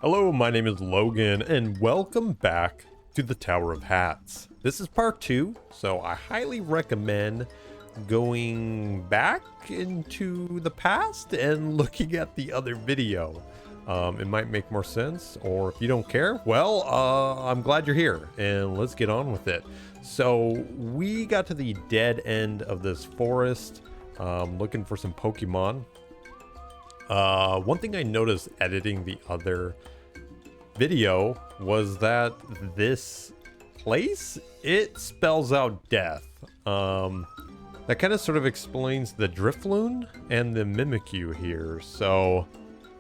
Hello, my name is Logan, and welcome back to the Tower of Hats. This is part 2, so I highly recommend going back into the past and looking at the other video. It might make more sense, or if you don't care, well, I'm glad you're here, and let's get on with it. So, we got to the dead end of this forest, looking for some Pokemon. One thing I noticed editing the other video was that this place, it spells out death. That kind of sort of explains the Drifloon and the Mimikyu here. So,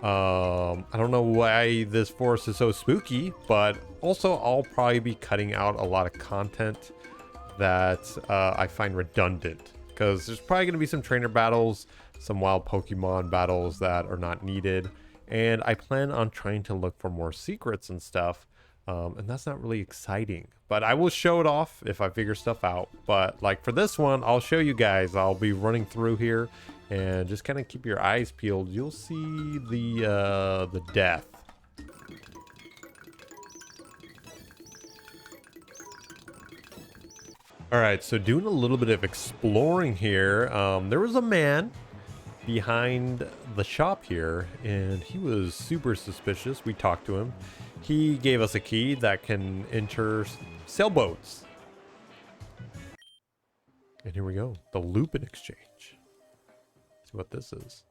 I don't know why this forest is so spooky, but also I'll probably be cutting out a lot of content that I find redundant, because there's probably going to be some trainer battles, some wild Pokemon battles that are not needed, and I plan on trying to look for more secrets and stuff, and that's not really exciting, but I will show it off if I figure stuff out. But like for this one, I'll show you guys. I'll be running through here, and just kind of keep your eyes peeled. You'll see the death. All right, so doing a little bit of exploring here, there was a man behind the shop here, and he was super suspicious. We talked to him. He gave us a key that can enter sailboats. And here we go, the Lupin exchange. See what this is.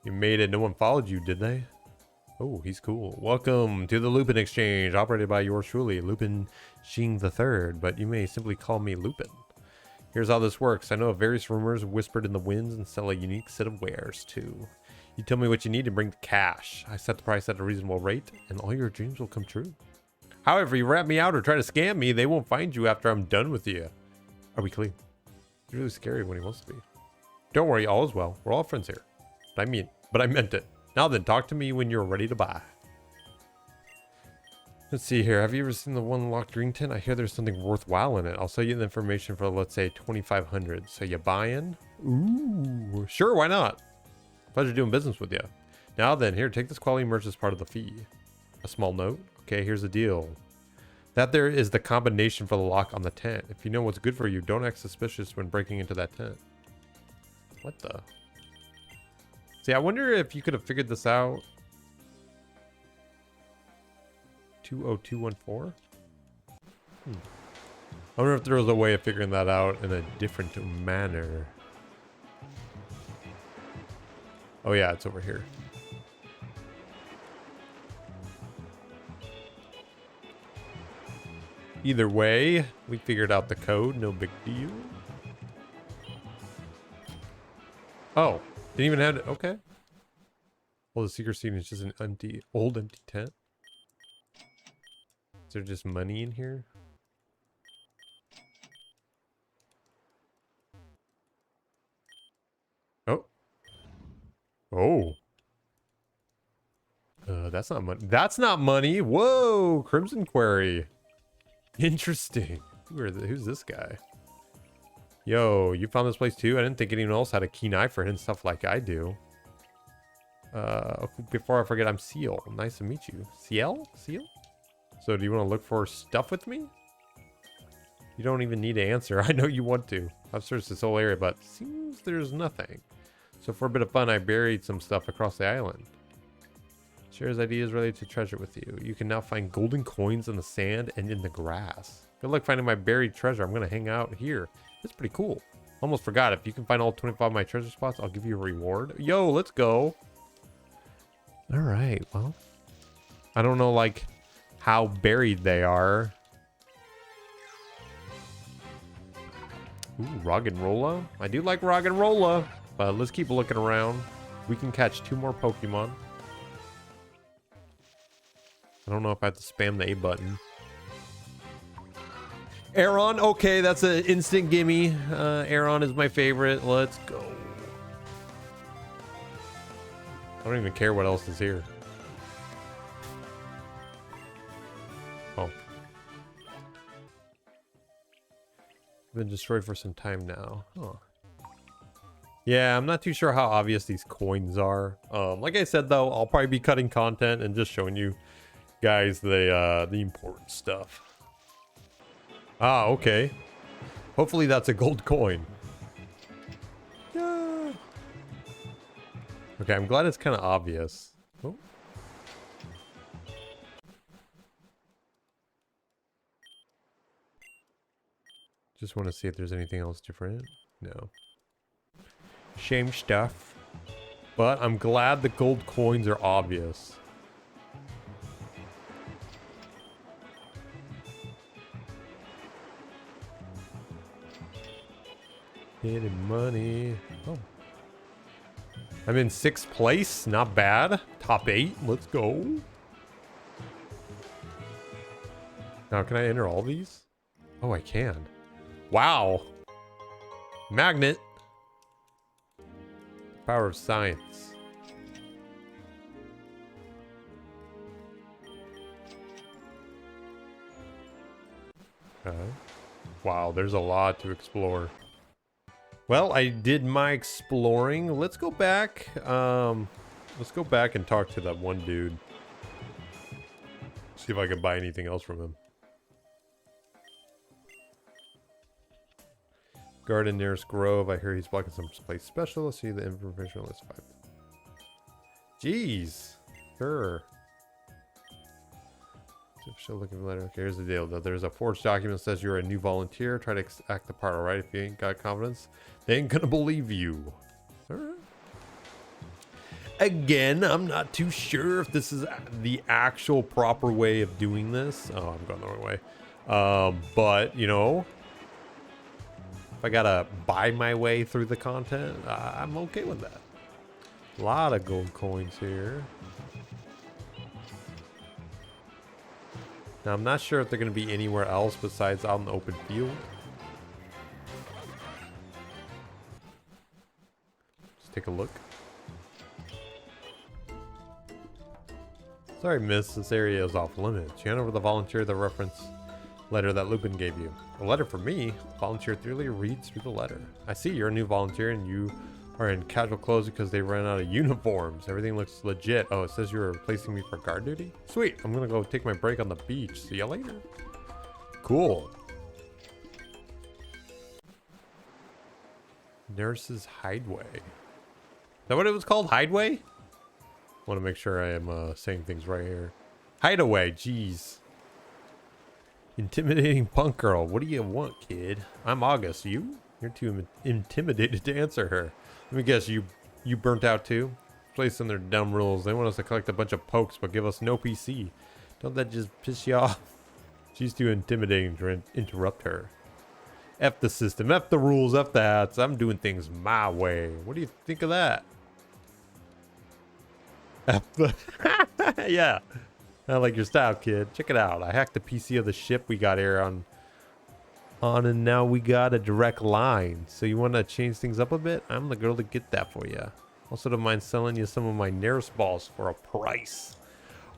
You made it. No one followed you, did they? Oh, he's cool. Welcome to the Lupin exchange, operated by yours truly, Lupin Xing III, but you may simply call me Lupin. Here's how this works. I know of various rumors whispered in the winds and sell a unique set of wares too. You tell me what you need and bring the cash. I set the price at a reasonable rate, and all your dreams will come true. However, you rat me out or try to scam me, they won't find you after I'm done with you. Are we clean? He's really scary when he wants to be. Don't worry, all is well. We're all friends here. But I meant it. Now then, talk to me when you're ready to buy. Let's see here. Have you ever seen the one locked green tent? I hear there's something worthwhile in it. I'll sell you the information for, let's say, 2,500. So you buying? Ooh, sure, why not? Pleasure doing business with you. Now then, here, take this quality merch as part of the fee. A small note? Okay, here's the deal. That there is the combination for the lock on the tent. If you know what's good for you, don't act suspicious when breaking into that tent. What the? See, I wonder if you could have figured this out. 20214? I wonder if there was a way of figuring that out in a different manner. Oh yeah, it's over here. Either way, we figured out the code, no big deal. Oh, didn't even have to, okay. Well, the secret scene is just an old empty tent. Is there just money in here? Oh. Oh. That's not money. That's not money. Whoa, Crimson Query. Interesting. Who's this guy? Yo, you found this place too? I didn't think anyone else had a keen eye for hidden stuff like I do. Before I forget, I'm Seal. Nice to meet you. Ciel? Seal? So do you want to look for stuff with me? You don't even need to answer. I know you want to. I've searched this whole area, but seems there's nothing. So for a bit of fun, I buried some stuff across the island. Shares ideas related to treasure with you. You can now find golden coins in the sand and in the grass. Good luck finding my buried treasure. I'm going to hang out here. It's pretty cool. Almost forgot. If you can find all 25 of my treasure spots, I'll give you a reward. Yo, let's go. All right. Well, I don't know, like, how buried they are. Ooh, Roggenrola. I do like Roggenrola, but let's keep looking around. We can catch 2 more Pokemon. I don't know if I have to spam the A button. Aeron, okay, that's an instant gimme. Aeron is my favorite. Let's go. I don't even care what else is here. Oh. Been destroyed for some time now. Huh. Yeah, I'm not too sure how obvious these coins are. Like I said though, I'll probably be cutting content and just showing you guys the important stuff. Ah, okay. Hopefully that's a gold coin. Yeah. Okay, I'm glad it's kind of obvious. Oh. Just want to see if there's anything else different. No. Shame stuff. But I'm glad the gold coins are obvious. Hidden money. Oh. I'm in 6th place. Not bad. Top 8. Let's go. Now, can I enter all these? Oh, I can. Wow. Magnet. Power of science. Okay. Wow, there's a lot to explore. Well, I did my exploring. Let's go back. Let's go back and talk to that one dude. See if I can buy anything else from him. Garden nearest Grove. I hear he's blocking some place special. Let's see the information on this 5. Jeez. Sure. Still looking for letter. Okay, here's the deal though. There's a forged document that says you're a new volunteer. Try to act the part, alright? If you ain't got confidence, they ain't gonna believe you. Alright. Again, I'm not too sure if this is the actual proper way of doing this. Oh, I'm going the wrong way. But, you know, if I gotta buy my way through the content, I'm okay with that. A lot of gold coins here. Now, I'm not sure if they're going to be anywhere else besides out in the open field. Let's take a look. Sorry, miss. This area is off limits. You hand over the volunteer the reference letter that Lupin gave you. A letter for me? Volunteer thoroughly reads through the letter. I see you're a new volunteer and you are in casual clothes because they ran out of uniforms. Everything looks legit. Oh, it says you're replacing me for guard duty? Sweet. I'm gonna go take my break on the beach. See you later. Cool. Nurse's Hideaway. Is that what it was called? Hideaway? Want to make sure I am saying things right here. Hideaway. Jeez. Intimidating punk girl. What do you want, kid? I'm August. You? You're too intimidated to answer her. Let me guess, you burnt out too? Place in their dumb rules. They want us to collect a bunch of pokes, but give us no PC. Don't that just piss you off? She's too intimidating to interrupt her. F the system, F the rules, F the hats. I'm doing things my way. What do you think of that? F the... Yeah. I like your style, kid. Check it out. I hacked the PC of the ship we got here on and now we got a direct line. So you want to change things up a bit? I'm the girl to get that for you. Also don't mind selling you some of my Nearest balls for a price.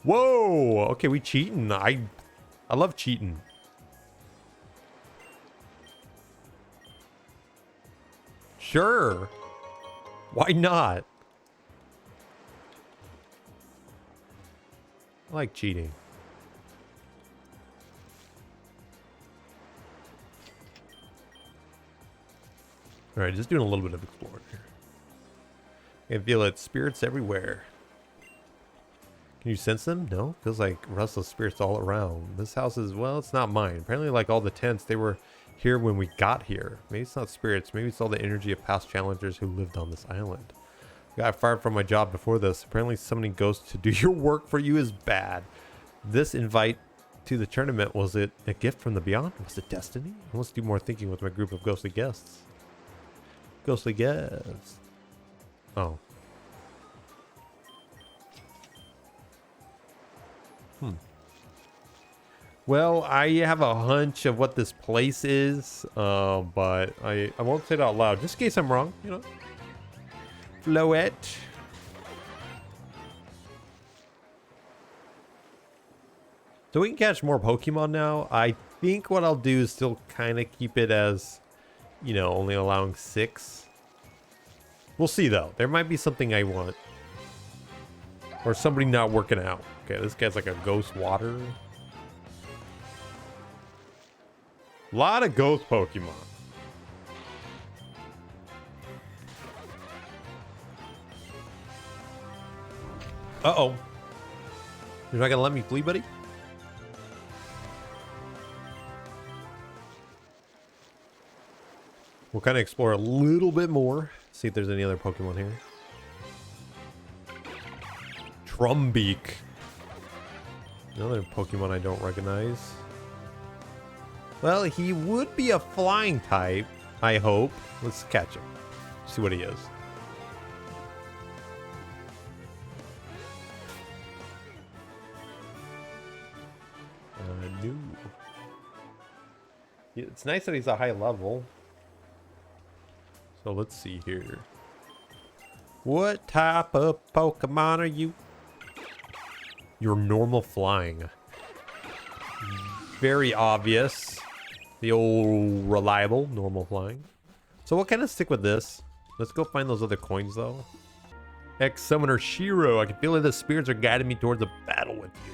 Whoa! Okay, we cheating. I love cheating. Sure. Why not? I like cheating. Alright, just doing a little bit of exploring here. I can feel it. Spirits everywhere. Can you sense them? No? Feels like restless spirits all around. This house is, well, it's not mine. Apparently, like all the tents, they were here when we got here. Maybe it's not spirits. Maybe it's all the energy of past challengers who lived on this island. I got fired from my job before this. Apparently, summoning ghosts to do your work for you is bad. This invite to the tournament, was it a gift from the beyond? Was it destiny? I must do more thinking with my group of ghostly guests. Ghostly guests. Oh. Well, I have a hunch of what this place is, but I won't say it out loud, just in case I'm wrong, you know. Floette. So we can catch more Pokemon now. I think what I'll do is still kind of keep it as, you know, only allowing 6. We'll see, though. There might be something I want. Or somebody not working out. Okay, this guy's like a ghost water. A lot of ghost Pokemon. Uh-oh. You're not gonna let me flee, buddy? We'll kind of explore a little bit more. See if there's any other Pokemon here. Trumbeak. Another Pokemon I don't recognize. Well, he would be a flying type, I hope. Let's catch him. See what he is. New. It's nice that he's a high level. So let's see here. What type of Pokemon are you? You're normal flying. Very obvious. The old reliable normal flying. So we'll kind of stick with this. Let's go find those other coins though. Ex-Summoner Shiro. I can feel that the spirits are guiding me towards a battle with you.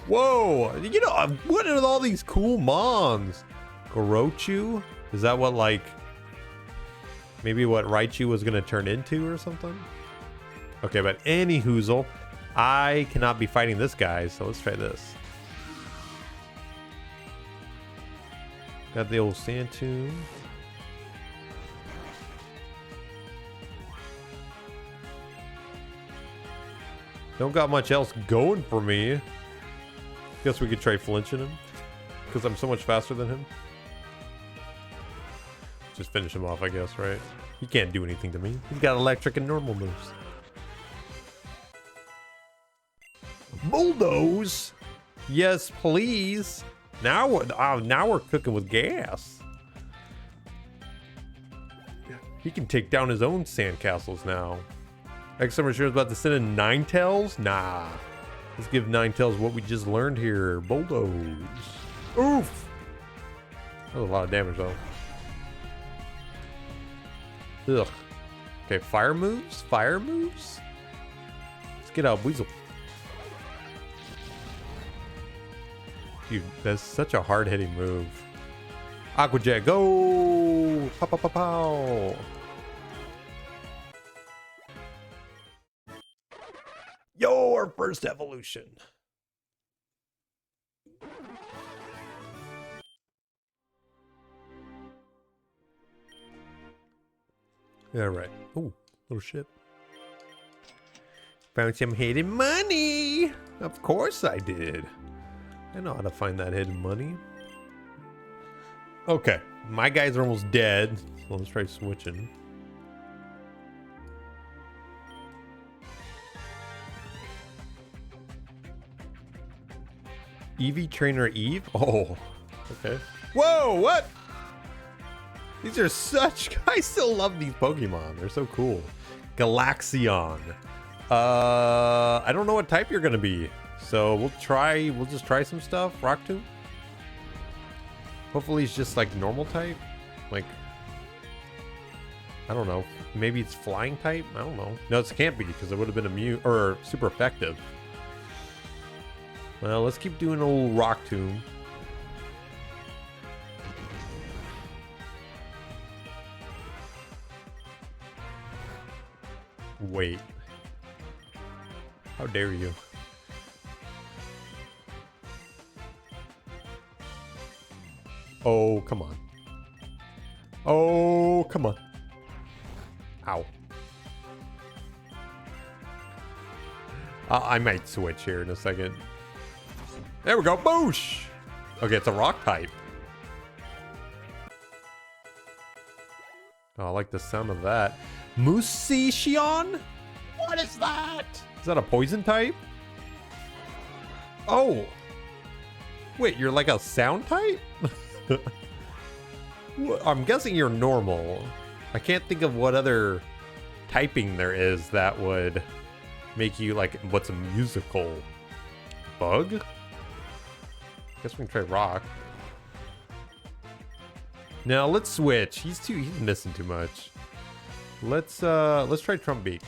Whoa! You know, what are all these cool mons? Orochu? Is that what, like, maybe what Raichu was gonna turn into or something? Okay, but any hoozle, I cannot be fighting this guy, so let's try this. Got the old Sandtomb. Don't got much else going for me. Guess we could try flinching him. Because I'm so much faster than him. Just finish him off, I guess, right? He can't do anything to me. He's got electric and normal moves. Bulldoze? Yes, please. Now we're cooking with gas. He can take down his own sandcastles now. Ex-Summer Shiro is about to send in Ninetales? Nah. Let's give Ninetales what we just learned here. Bulldoze. Oof! That was a lot of damage, though. Ugh. Okay, fire moves? Fire moves? Let's get out Weasel. Dude, that's such a hard-hitting move. Aqua Jet, go! Pow, pow, pow, pow. Your first evolution. All right. Oh, little ship. Found some hidden money. Of course I did. I know how to find that hidden money. Okay, my guys are almost dead. So let's try switching. Eevee Trainer Eve? Oh, okay. Whoa, what? These are such... I still love these Pokemon. They're so cool. Galaxion. I don't know what type you're gonna be. So we'll just try some stuff. Rock Tomb. Hopefully it's just like normal type. Like, I don't know. Maybe it's flying type? I don't know. No, it can't be because it would have been immune or super effective. Well, let's keep doing old Rock Tomb. Wait. How dare you? Oh, come on. Oh, come on. Ow. I might switch here in a second. There we go. Boosh! Okay, it's a rock type. Oh, I like the sound of that. Musician? What is that? Is that a poison type? Oh. Wait, you're like a sound type? I'm guessing you're normal. I can't think of what other typing there is that would make you like, what's a musical? Bug? Guess we can try rock. Now let's switch. He's missing too much. Let's try Trump Beak.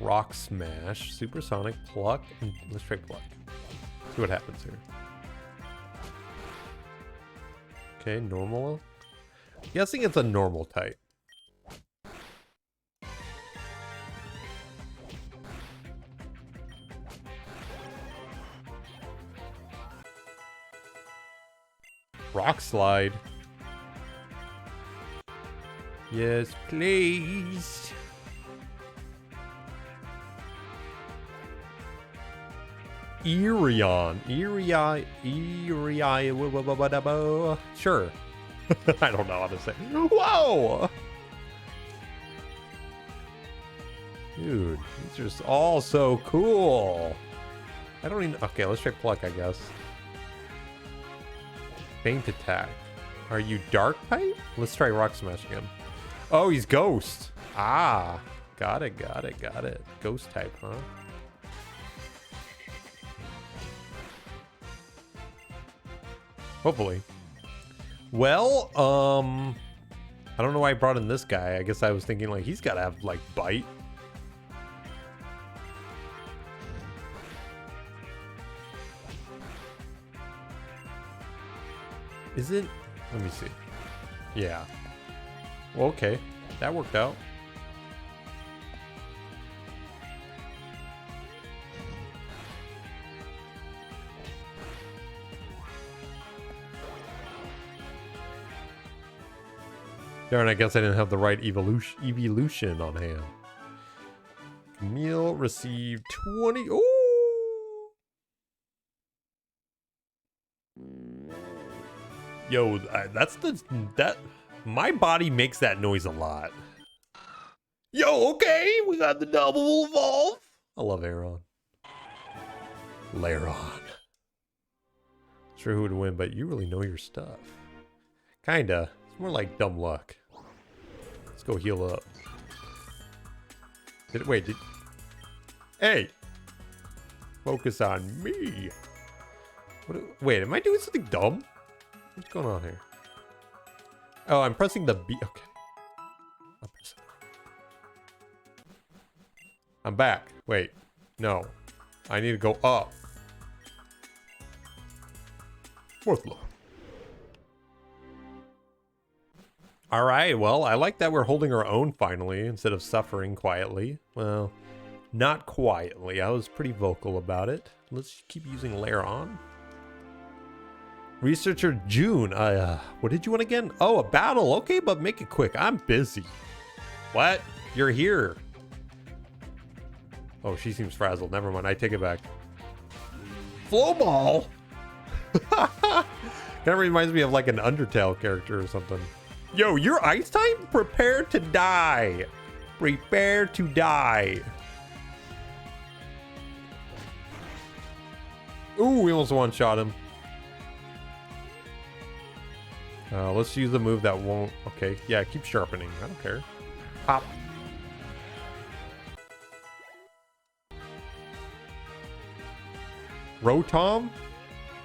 Rock Smash, Supersonic, Pluck, and let's try Pluck. See what happens here. Okay, normal. Guessing it's a normal type. Rock Slide. Yes, please. Irion. Sure. I don't know how to say. Whoa! Dude, these are just all so cool. I don't even... Okay, let's try Pluck, I guess. Faint Attack. Are you Dark type? Let's try Rock Smash again. Oh, he's Ghost. Ah, got it. Ghost type, huh? Hopefully. Well, I don't know why I brought in this guy. I guess I was thinking like he's gotta have like bite. Is it? Let me see. Yeah. Well, okay. That worked out. Darn, I guess I didn't have the right evolution on hand. Camille received 20. Ooh! Yo, that my body makes that noise a lot. Yo, okay, we got the double evolve. I love Aeron. Lairon. Sure who would win, but you really know your stuff. Kinda. It's more like dumb luck. Let's go heal up. Hey! Focus on me. Wait, am I doing something dumb? What's going on here? Oh, I'm pressing the B. Okay. I'm back. Wait. No. I need to go up. Fourth floor. Alright, well, I like that we're holding our own finally, instead of suffering quietly. Well, not quietly. I was pretty vocal about it. Let's keep using Lairon. Researcher June, what did you want again? Oh, a battle. Okay, but make it quick. I'm busy. What? You're here. Oh, she seems frazzled. Never mind. I take it back. Flow ball. Kind of reminds me of like an Undertale character or something. Yo, you're ice type? Prepare to die. Prepare to die. Ooh, we almost one-shot him. Let's use the move that won't... Okay, yeah, keep sharpening. I don't care. Pop. Rotom?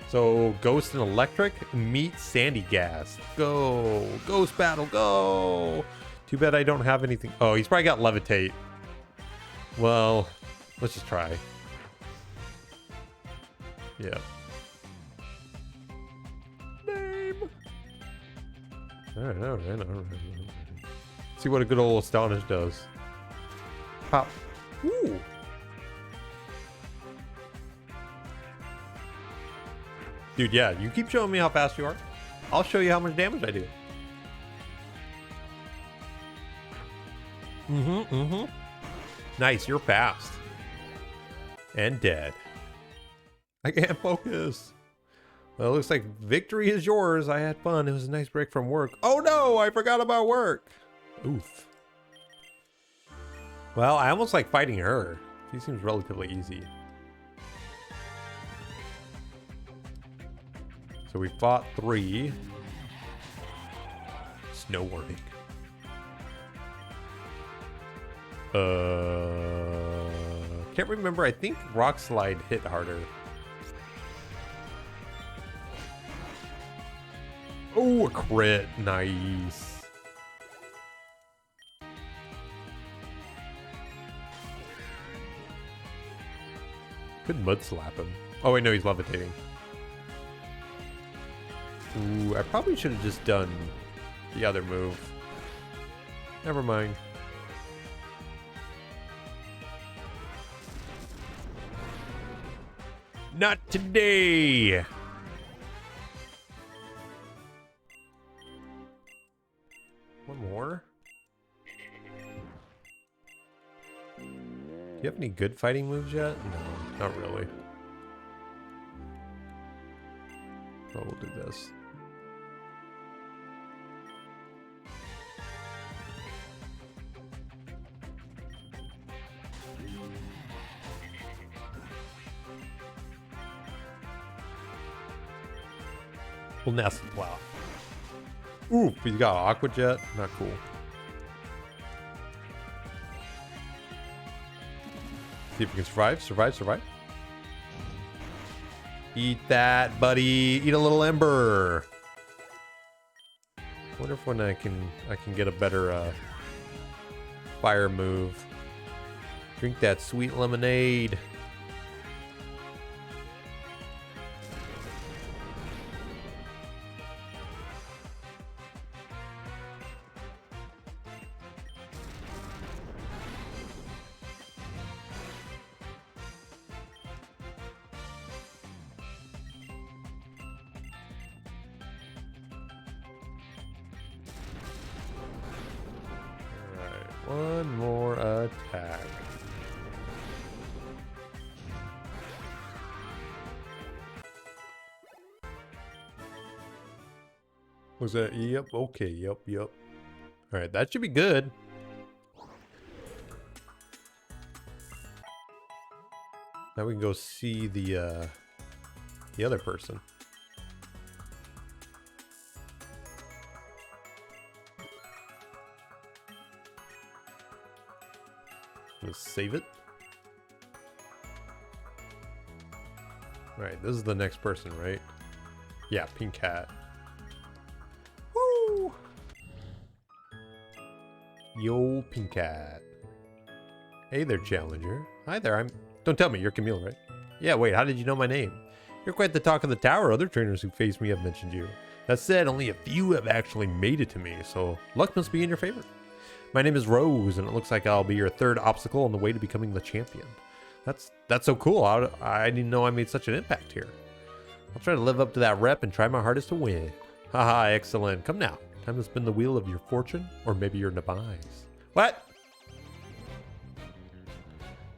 So, Ghost and Electric meet Sandy Gas. Go! Ghost battle, go! Too bad I don't have anything... Oh, he's probably got Levitate. Well, let's just try. Yeah. Alright. See what a good old Astonish does. Pop. Ooh. Dude, yeah, you keep showing me how fast you are. I'll show you how much damage I do. Nice, you're fast. And dead. I can't focus. Well, it looks like victory is yours. I had fun. It was a nice break from work. Oh no, I forgot about work. Oof. Well, I almost like fighting her. She seems relatively easy. So we fought 3. Snow warning. Can't remember. I think Rock Slide hit harder. Oh, a crit. Nice. Could mud slap him. Oh, wait, no, he's levitating. Ooh, I probably should have just done the other move. Never mind. Not today! One more? Do you have any good fighting moves yet? No, not really. Oh, we'll do this. Well, nest. Wow. Ooh, he's got Aqua Jet. Not cool. See if we can survive. Survive. Eat that, buddy. Eat a little ember. Wonder if when I can get a better fire move. Drink that sweet lemonade. One more attack. Was that? Yep. Okay. Yep. All right. That should be good. Now we can go see the other person. Let's save it. Alright, this is the next person, right? Yeah, Pink Hat. Woo! Yo, Pink Hat. Hey there, Challenger. Hi there, Don't tell me, you're Camille, right? Yeah, wait, how did you know my name? You're quite the talk of the tower. Other trainers who face me have mentioned you. That said, only a few have actually made it to me, so luck must be in your favor. My name is Rose, and it looks like I'll be your third obstacle on the way to becoming the champion. That's so cool. I didn't know I made such an impact here. I'll try to live up to that rep and try my hardest to win. Haha, excellent. Come now. Time to spin the wheel of your fortune, or maybe your demise. What?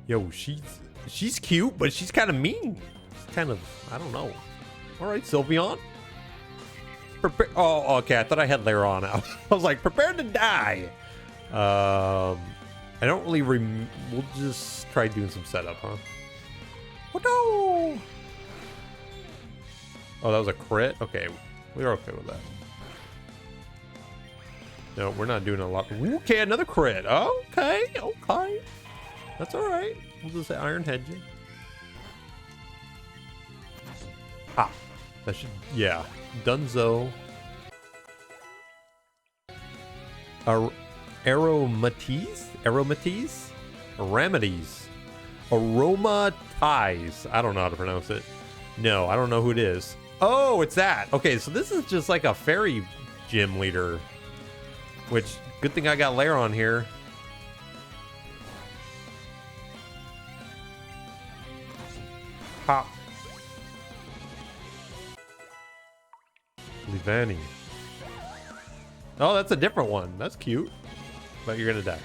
Yo, she's cute, but she's kind of mean. It's kind of, I don't know. All right, Sylveon. Oh, okay. I thought I had Laron out. I was like, prepare to die. I don't really we'll just try doing some setup, huh? Oh no! Oh, that was a crit? Okay, we're okay with that. No, we're not doing a lot. Okay, another crit. Okay. That's alright. We'll just say Iron Hedging. Ah, that should, yeah. Dunzo. Aromatize? Aromatize. I don't know how to pronounce it. No, I don't know who it is. Oh, it's that. Okay, so this is just like a fairy gym leader. Which, good thing I got Lair on here. Pop. Livani. Oh, that's a different one. That's cute. But you're gonna die.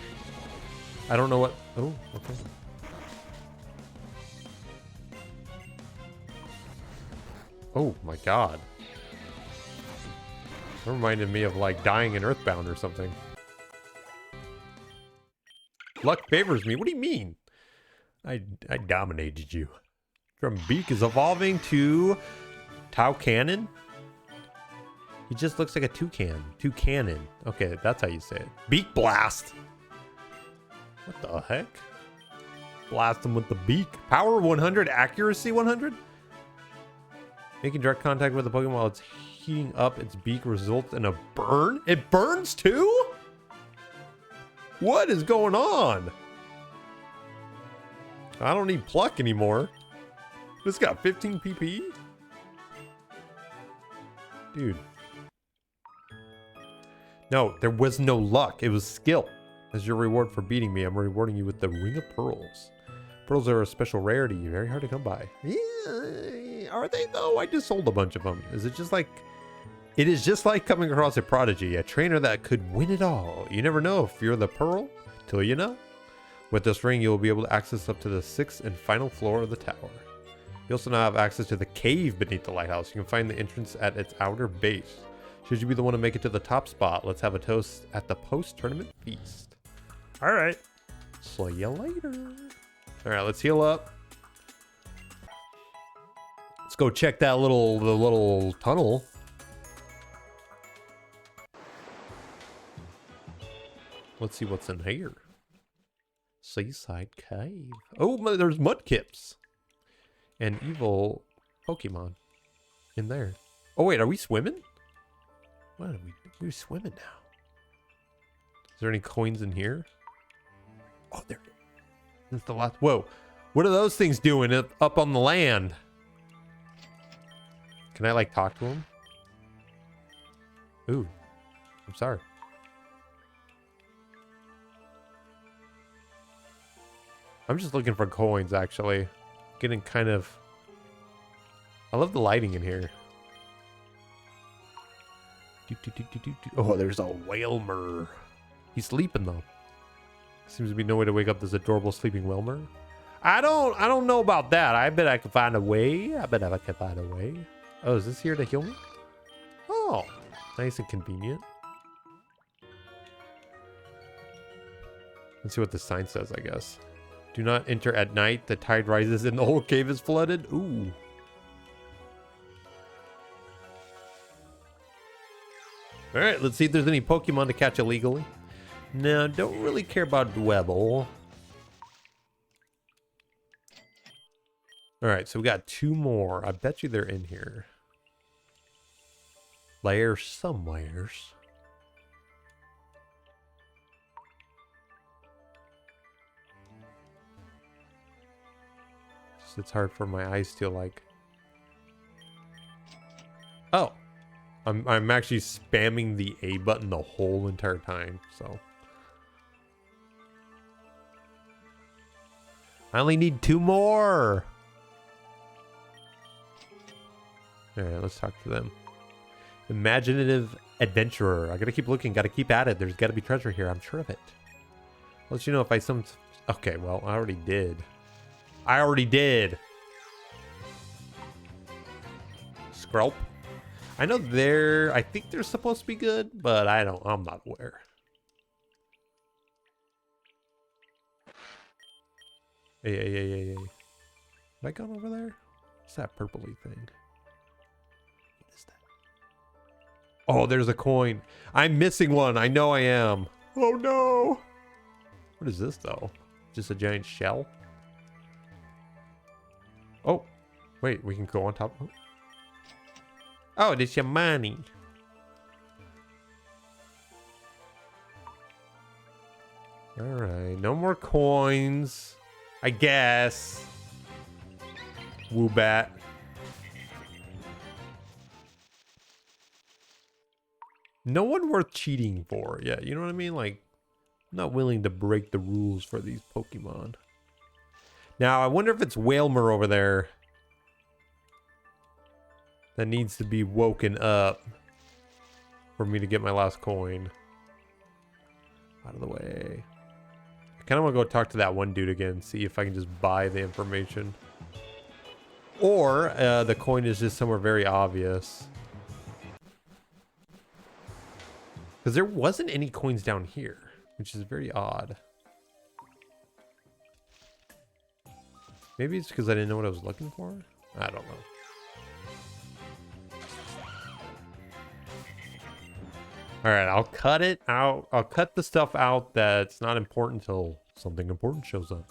I don't know what. Oh, okay. Oh my god. That reminded me of like dying in Earthbound or something. Luck favors me. What do you mean? I dominated you. Drumbeak is evolving to Tau Cannon. He just looks like a toucan. Toucanon. Okay, that's how you say it. Beak Blast. What the heck? Blast him with the beak. Power 100, accuracy 100? Making direct contact with the Pokemon while its heating up its beak results in a burn. It burns too? What is going on? I don't need pluck anymore. This got 15 PP? Dude. No, there was no luck. It was skill. As your reward for beating me, I'm rewarding you with the Ring of Pearls. Pearls are a special rarity, very hard to come by. Yeah, are they though? I just sold a bunch of them. Is it just like... It is just like coming across a prodigy, a trainer that could win it all. You never know if you're the pearl, till you know. With this ring, you will be able to access up to the 6th and final floor of the tower. You also now have access to the cave beneath the lighthouse. You can find the entrance at its outer base. Should you be the one to make it to the top spot, let's have a toast at the post-tournament feast. All right. See you later. All right, let's heal up. Let's go check that little tunnel. Let's see what's in here. Seaside cave. Oh, there's mudkips. And evil Pokemon in there. Oh wait, are we swimming? What are we? We're swimming now. Is there any coins in here? Oh, there. That's the last. Whoa, what are those things doing up on the land? Can I like talk to them? Ooh, I'm sorry. I'm just looking for coins, actually. Getting kind of... I love the lighting in here. Oh, there's a Whalmer. He's sleeping, though. Seems to be no way to wake up this adorable sleeping Whalmer. I don't know about that. I bet I could find a way. I bet I could find a way. Oh, is this here to heal me? Oh, nice and convenient. Let's see what the sign says, I guess. Do not enter at night. The tide rises and the whole cave is flooded. Ooh. All right, let's see if there's any Pokemon to catch illegally. No, don't really care about Dwebble. All right, so we got 2 more. I bet you they're in here. Lair somewheres. It's hard for my eyes to like. Oh, I'm actually spamming the A button the whole entire time. So I only need 2 more. All right, let's talk to them. Imaginative adventurer. I gotta keep looking. Gotta keep at it. There's gotta be treasure here. I'm sure of it. I'll let you know if I some. Okay, well I already did. I already did. Skrelp. I know I think they're supposed to be good, but I'm not aware. Hey. Have I gone over there? What's that purpley thing? What is that? Oh, there's a coin. I'm missing one. I know I am. Oh no. What is this though? Just a giant shell? Oh, wait, we can go on top. Oh, it's your money. All right, no more coins, I guess. Woobat. No one worth cheating for. Yeah, you know what I mean? Like, I'm not willing to break the rules for these Pokemon. Now, I wonder if it's Whalmer over there that needs to be woken up for me to get my last coin. Out of the way. I kind of want to go talk to that one dude again, see if I can just buy the information. Or the coin is just somewhere very obvious. Because there wasn't any coins down here, which is very odd. Maybe it's because I didn't know what I was looking for? I don't know. Alright, I'll cut it out. I'll cut the stuff out that's not important until something important shows up.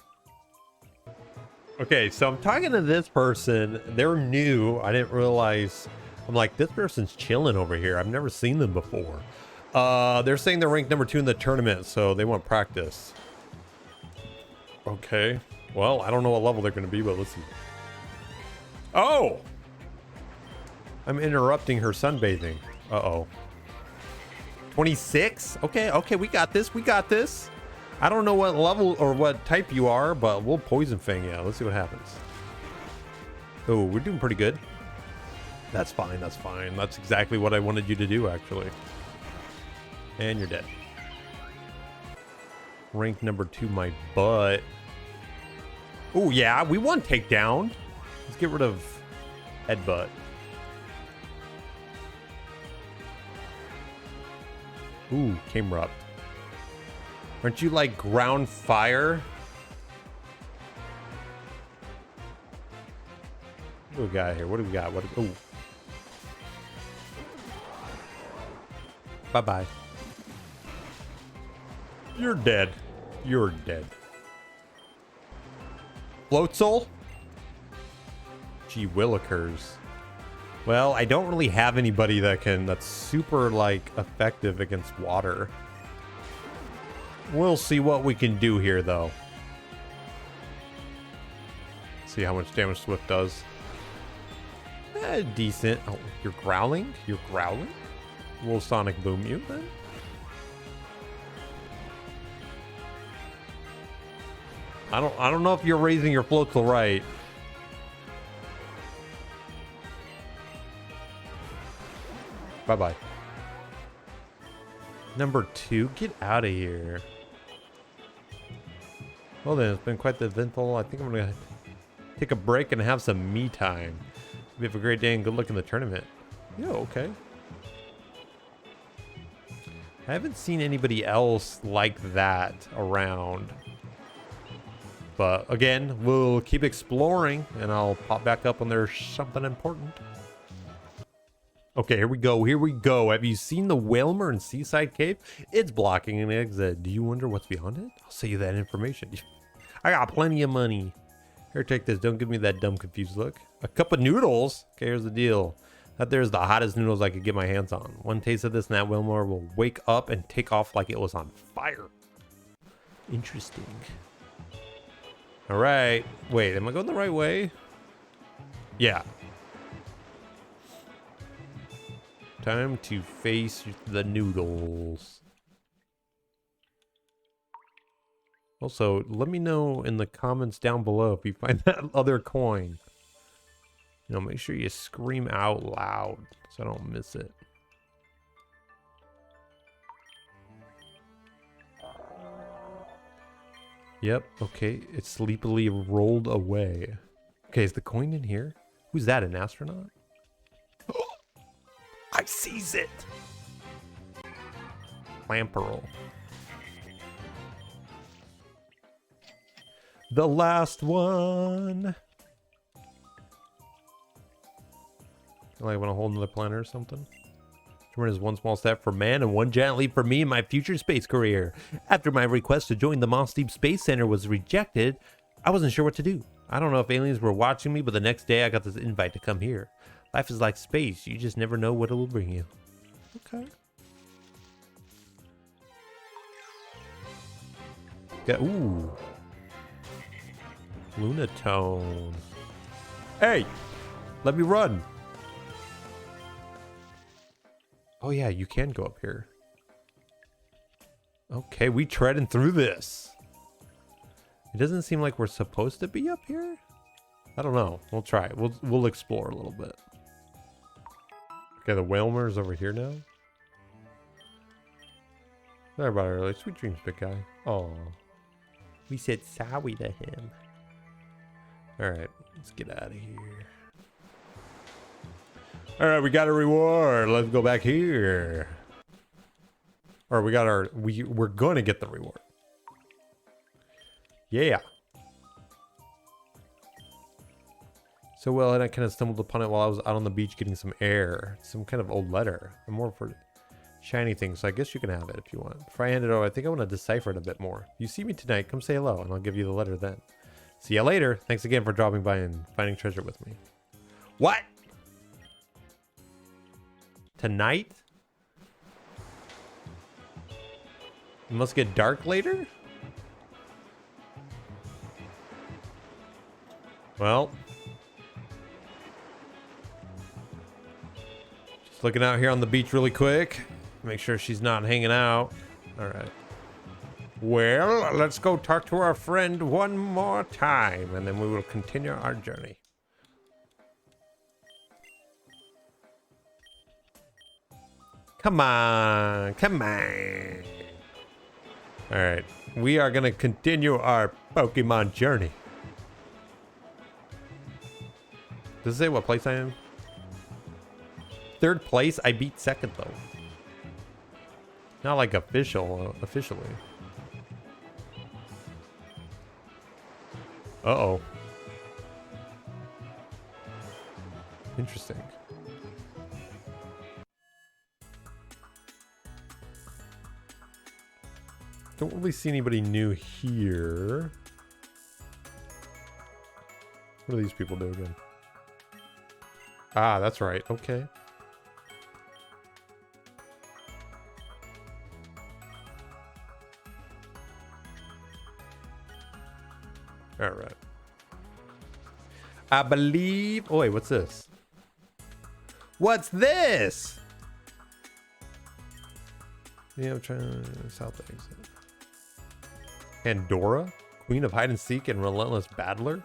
Okay, so I'm talking to this person. They're new. I didn't realize I'm like, this person's chilling over here. I've never seen them before. They're saying they're ranked number 2 in the tournament, so they want practice. Okay. Well, I don't know what level they're going to be, but let's see. Oh! I'm interrupting her sunbathing. Uh-oh. 26? Okay, we got this. We got this. I don't know what level or what type you are, but we'll Poison Fang. Yeah, let's see what happens. Oh, we're doing pretty good. That's fine. That's fine. That's exactly what I wanted you to do, actually. And you're dead. Rank number 2, my butt. Oh, yeah, we won takedown. Let's get rid of headbutt. Ooh, came up. Aren't you like ground fire? What do we got here? What do we got? What? Ooh. Bye-bye. You're dead. You're dead. Float Soul? Gee willikers. Well, I don't really have anybody that's super like effective against water. We'll see what we can do here though. See how much damage Swift does. Decent. Oh, you're growling? You're growling? We'll Sonic Boom you then. I don't know if you're raising your Floatzel right. Bye-bye. Number 2, get out of here. Well then, it's been quite the eventful. I think I'm gonna take a break and have some me time. We have a great day and good luck in the tournament. Yeah, okay. I haven't seen anybody else like that around. But again, we'll keep exploring and I'll pop back up when there's something important. Okay, here we go. Here we go. Have you seen the Whalmer and Seaside Cave? It's blocking an exit. Do you wonder what's beyond it? I'll sell you that information. I got plenty of money. Here, take this. Don't give me that dumb, confused look. A cup of noodles? Okay, here's the deal. That there's the hottest noodles I could get my hands on. One taste of this and that Whalmer will wake up and take off like it was on fire. Interesting. All right. Wait, am I going the right way? Yeah. Time to face the noodles. Also, let me know in the comments down below if you find that other coin. You know, make sure you scream out loud so I don't miss it. Yep, okay, it's sleepily rolled away. Okay, is the coin in here? Who's that, an astronaut? I seize it! Clamperl. The last one! Like, want to hold another planet or something? Is one small step for man and one giant leap for me in my future space career. After my request to join the Moss Deep Space Center was rejected, I wasn't sure what to do. I don't know if aliens were watching me, but the next day I got this invite to come here. Life is like space. You just never know what it will bring you. Okay. Got, ooh. Lunatone. Hey! Let me run! Oh yeah, you can go up here. Okay, we treading through this. It doesn't seem like we're supposed to be up here. I don't know. We'll try. We'll explore a little bit. Okay, the Whalmer's over here now. Sorry about it earlier. Sweet dreams, big guy. Oh, we said sorry to him. All right, let's get out of here. All right, we got a reward. Let's go back here. Or we got our, we're going to get the reward. Yeah. So well, and I kind of stumbled upon it while I was out on the beach getting some air. Some kind of old letter. I'm more for shiny things, so I guess you can have it if you want. Before I hand it over, I think I want to decipher it a bit more. If you see me tonight, come say hello, and I'll give you the letter then. See ya later. Thanks again for dropping by and finding treasure with me. What? tonight? It must get dark later? Well. Just looking out here on the beach really quick. Make sure she's not hanging out. All right. Well, let's go talk to our friend one more time, and then we will continue our journey. Come on, come on. All right, we are gonna continue our Pokemon journey. Does it say what place I am? 3rd place. I beat 2nd though. Not like officially. Uh-oh. Interesting. Don't really see anybody new here. What do these people do again? Ah, that's right. Okay. All right. I believe... Oh, wait, what's this? What's this? Yeah, I'm trying to... South exit. Pandora? Queen of hide and seek and relentless battler?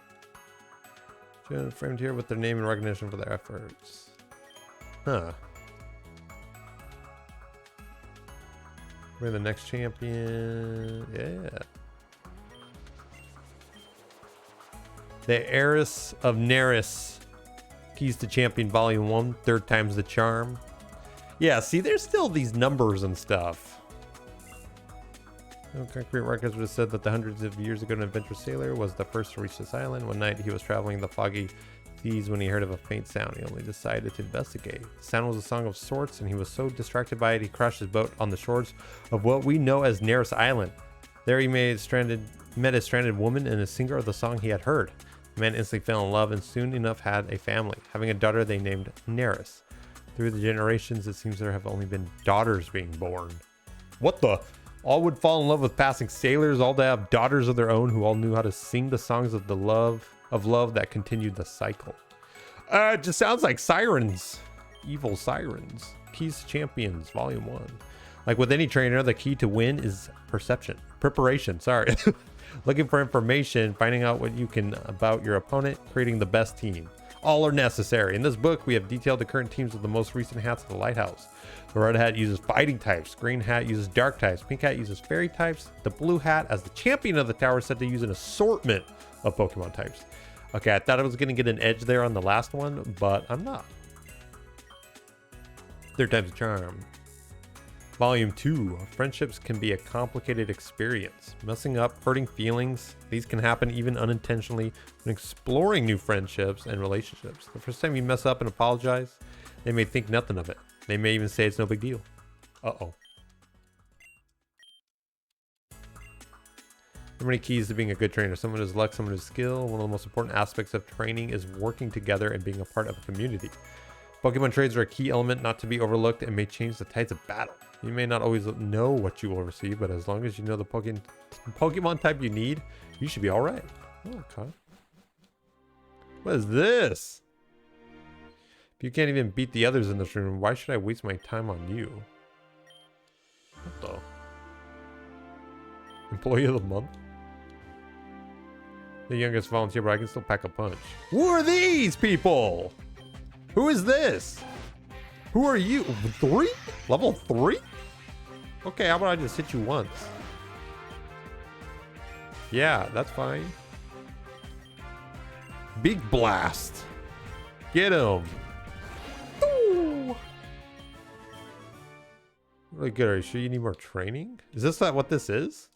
Framed here with their name and recognition for their efforts. Huh. We're the next champion. Yeah. The Heiress of Neris. Keys to Champion Volume 1. 3rd time's the charm. Yeah, see, there's still these numbers and stuff. No concrete records would have said that the hundreds of years ago an adventurous sailor was the first to reach this island. One night he was traveling the foggy seas when he heard of a faint sound. He only decided to investigate. The sound was a song of sorts, and he was so distracted by it he crashed his boat on the shores of what we know as Neris Island. There he met a stranded woman and a singer of the song he had heard. The man instantly fell in love and soon enough had a family. Having a daughter they named Neris. Through the generations, it seems there have only been daughters being born. What the? All would fall in love with passing sailors, all to have daughters of their own who all knew how to sing the songs of the love that continued the cycle. It just sounds like sirens. Evil sirens. Keys to Champions, Volume 1. Like with any trainer, the key to win is preparation, sorry. Looking for information, finding out what you can about your opponent, creating the best team. All are necessary. In this book, we have detailed the current teams of the most recent hats of the Lighthouse. The red hat uses fighting types, green hat uses dark types, pink hat uses fairy types. The blue hat, as the champion of the tower, is said to use an assortment of Pokemon types. Okay, I thought I was going to get an edge there on the last one, but I'm not. 3rd time's a charm. Volume 2. Friendships can be a complicated experience. Messing up, hurting feelings, these can happen even unintentionally when exploring new friendships and relationships. The first time you mess up and apologize, they may think nothing of it. They may even say it's no big deal. Uh-oh. There are many keys to being a good trainer. Someone is luck, someone is skill. One of the most important aspects of training is working together and being a part of a community. Pokemon trades are a key element not to be overlooked and may change the tides of battle. You may not always know what you will receive, but as long as you know the Pokemon type you need, you should be all right. Oh, okay. What is this? If you can't even beat the others in this room, why should I waste my time on you? What the? Employee of the month? The youngest volunteer, but I can still pack a punch. Who are these people? Who is this? Who are you? 3? Level 3? Okay, how about I just hit you once? Yeah, that's fine. Big blast. Get him. Ooh. Really good. Are you sure you need more training? Is this not what this is?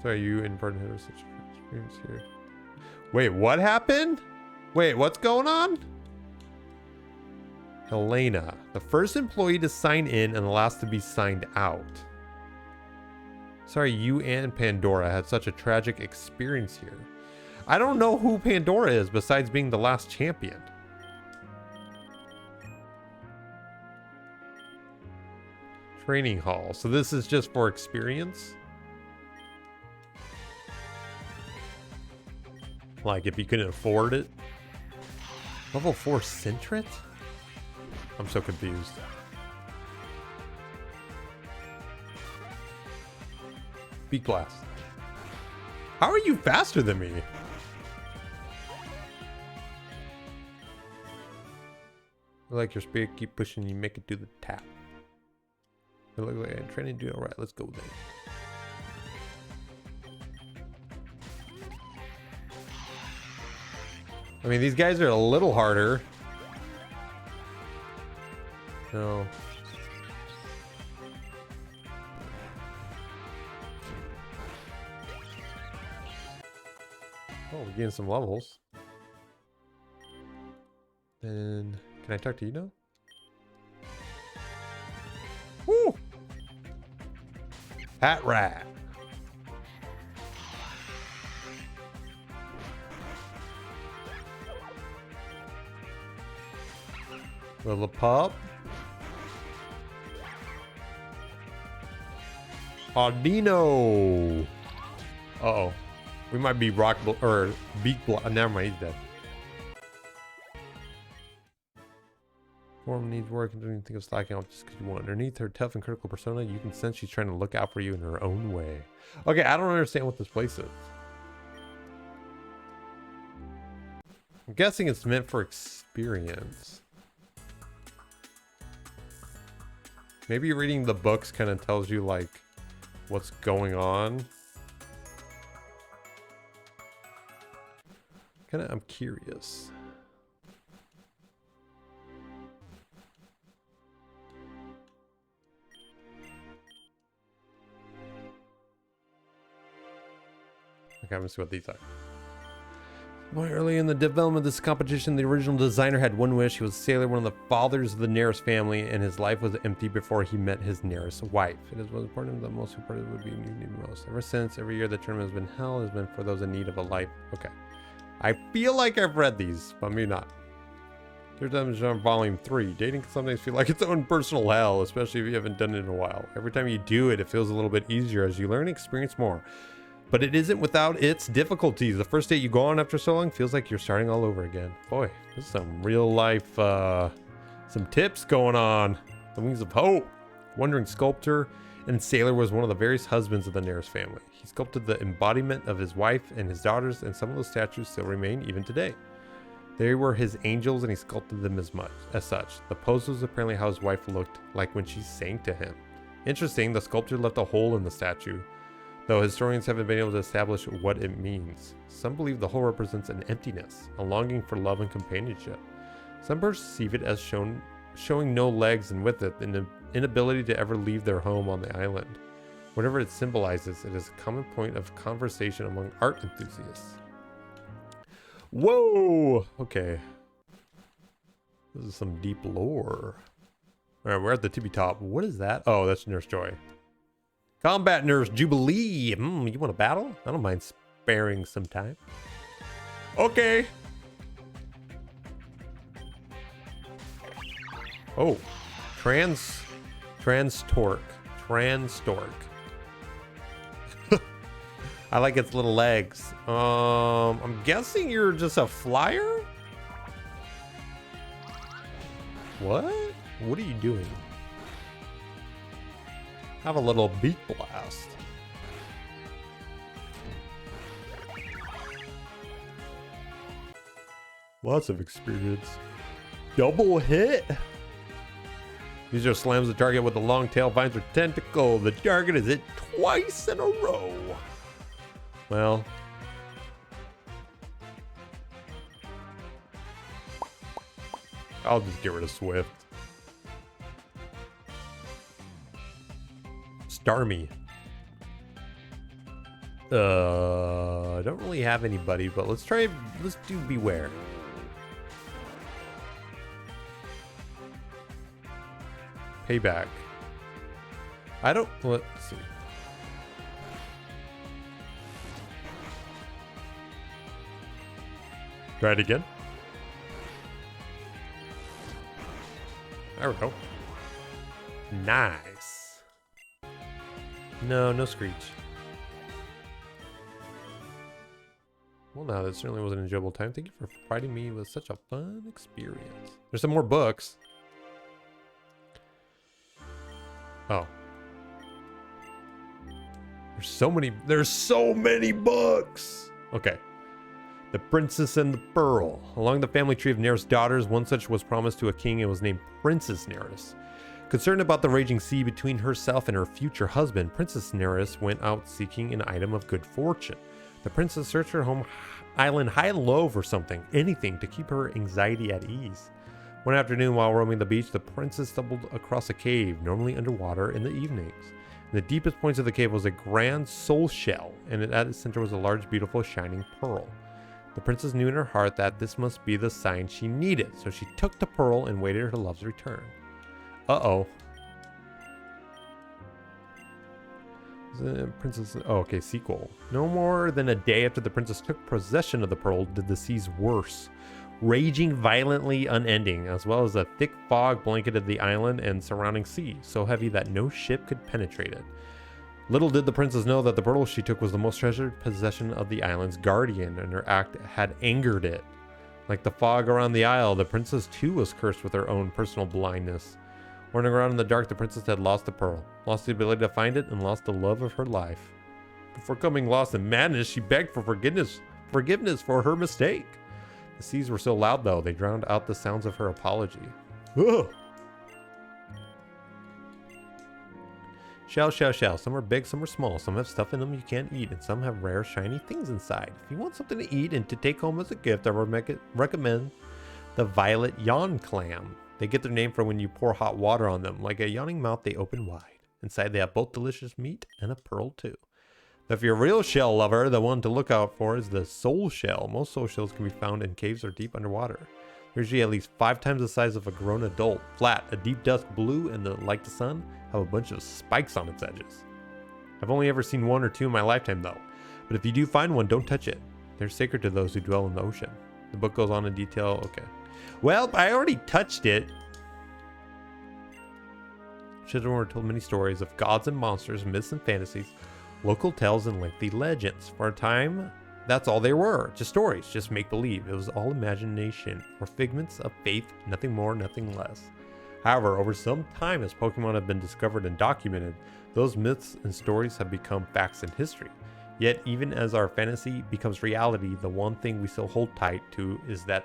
So are you in partnership with such experience here? Wait, what happened? Wait, what's going on? Helena, the first employee to sign in and the last to be signed out. Sorry, you and Pandora had such a tragic experience here. I don't know who Pandora is besides being the last champion. Training hall. So this is just for experience? Like if you couldn't afford it? Level 4 Centret? I'm so confused. Beak Blast. How are you faster than me? I like your speed, keep pushing, you make it do the tap. It looks like I'm trying to do it alright, let's go then. I mean, these guys are a little harder. No. Oh, we're getting some levels. And can I talk to you now? Woo! Hat rat. Little pup. Audino. Uh-oh. We might be or beak never mind, he's dead. Form needs work and doesn't think of slacking off just because you want. Underneath her tough and critical persona, you can sense she's trying to look out for you in her own way. Okay, I don't understand what this place is. I'm guessing it's meant for experience. Maybe reading the books kind of tells you like what's going on. I'm curious. Okay, I'm gonna see what these are. More early in the development of this competition, the original designer had one wish. He was a sailor, one of the fathers of the Nearest family, and his life was empty before he met his Nearest wife. It is what's important, the most important would be needed most. Ever since, every year the tournament has been held, has been for those in need of a life. Okay. I feel like I've read these, but maybe not. There's Dungeon Volume 3. Dating can sometimes feel like its own personal hell, especially if you haven't done it in a while. Every time you do it, it feels a little bit easier as you learn and experience more. But it isn't without its difficulties. The first date you go on after so long feels like you're starting all over again. Boy, this is some real life, some tips going on. The Wings of Hope. Wandering sculptor and sailor was one of the various husbands of the Nearest family. He sculpted the embodiment of his wife and his daughters, and some of those statues still remain even today. They were his angels, and he sculpted them as such. The pose was apparently how his wife looked like when she sang to him. Interesting, the sculptor left a hole in the statue, though historians haven't been able to establish what it means. Some believe the hole represents an emptiness, a longing for love and companionship. Some perceive it as showing no legs, and with it, an inability to ever leave their home on the island. Whatever it symbolizes, it is a common point of conversation among art enthusiasts. Whoa! Okay. This is some deep lore. Alright, we're at the tippy top. What is that? Oh, that's Nurse Joy. Combat Nurse Jubilee! You want to battle? I don't mind sparing some time. Okay! Oh. Transtorque. I like its little legs. I'm guessing you're just a flyer? What? What are you doing? Have a little beak blast. Lots of experience. Double hit. User slams the target with a long tail, vines or tentacle. The target is hit twice in a row. Well. I'll just get rid of Swift. Starmie. I don't really have anybody, but let's do Beware. Payback. Let's see. Try it again. There we go. Nice. No, no screech. Well, now that certainly was an enjoyable time. Thank you for providing me with such a fun experience. There's some more books. Oh. There's so many books. Okay. The Princess and the Pearl. Along the family tree of Nereus' daughters, one such was promised to a king and was named Princess Nereus. Concerned about the raging sea between herself and her future husband, Princess Nereus went out seeking an item of good fortune. The princess searched her home island high and low for something, anything to keep her anxiety at ease. One afternoon while roaming the beach, the princess stumbled across a cave, normally underwater in the evenings. In the deepest points of the cave was a grand soul shell, and at its center was a large, beautiful, shining pearl. The princess knew in her heart that this must be the sign she needed, so she took the pearl and waited her love's return. Uh-oh. The princess... Oh, okay, sequel. No more than a day after the princess took possession of the pearl did the seas worse, raging violently unending, as well as a thick fog blanketed the island and surrounding sea, so heavy that no ship could penetrate it. Little did the princess know that the pearl she took was the most treasured possession of the island's guardian, and her act had angered it. Like the fog around the isle, the princess too was cursed with her own personal blindness. Wandering around in the dark, the princess had lost the pearl, lost the ability to find it, and lost the love of her life. Before coming lost in madness, she begged for forgiveness for her mistake. The seas were so loud, though, they drowned out the sounds of her apology. Ugh. Shell. Some are big, some are small. Some have stuff in them you can't eat, and some have rare, shiny things inside. If you want something to eat and to take home as a gift, I would recommend the violet yawn clam. They get their name from when you pour hot water on them. Like a yawning mouth, they open wide. Inside, they have both delicious meat and a pearl, too. But if you're a real shell lover, the one to look out for is the soul shell. Most soul shells can be found in caves or deep underwater. They're usually at least 5 times the size of a grown adult. Flat, a deep dusk blue, and like the sun, have a bunch of spikes on its edges. I've only ever seen 1 or 2 in my lifetime, though. But if you do find one, don't touch it. They're sacred to those who dwell in the ocean. The book goes on in detail. Okay. Well, I already touched it. Children were told many stories of gods and monsters, myths and fantasies, local tales and lengthy legends. For a time, that's all they were. Just stories, just make-believe. It was all imagination or figments of faith, nothing more, nothing less. However, over some time as Pokemon have been discovered and documented, those myths and stories have become facts in history. Yet, even as our fantasy becomes reality, the one thing we still hold tight to is that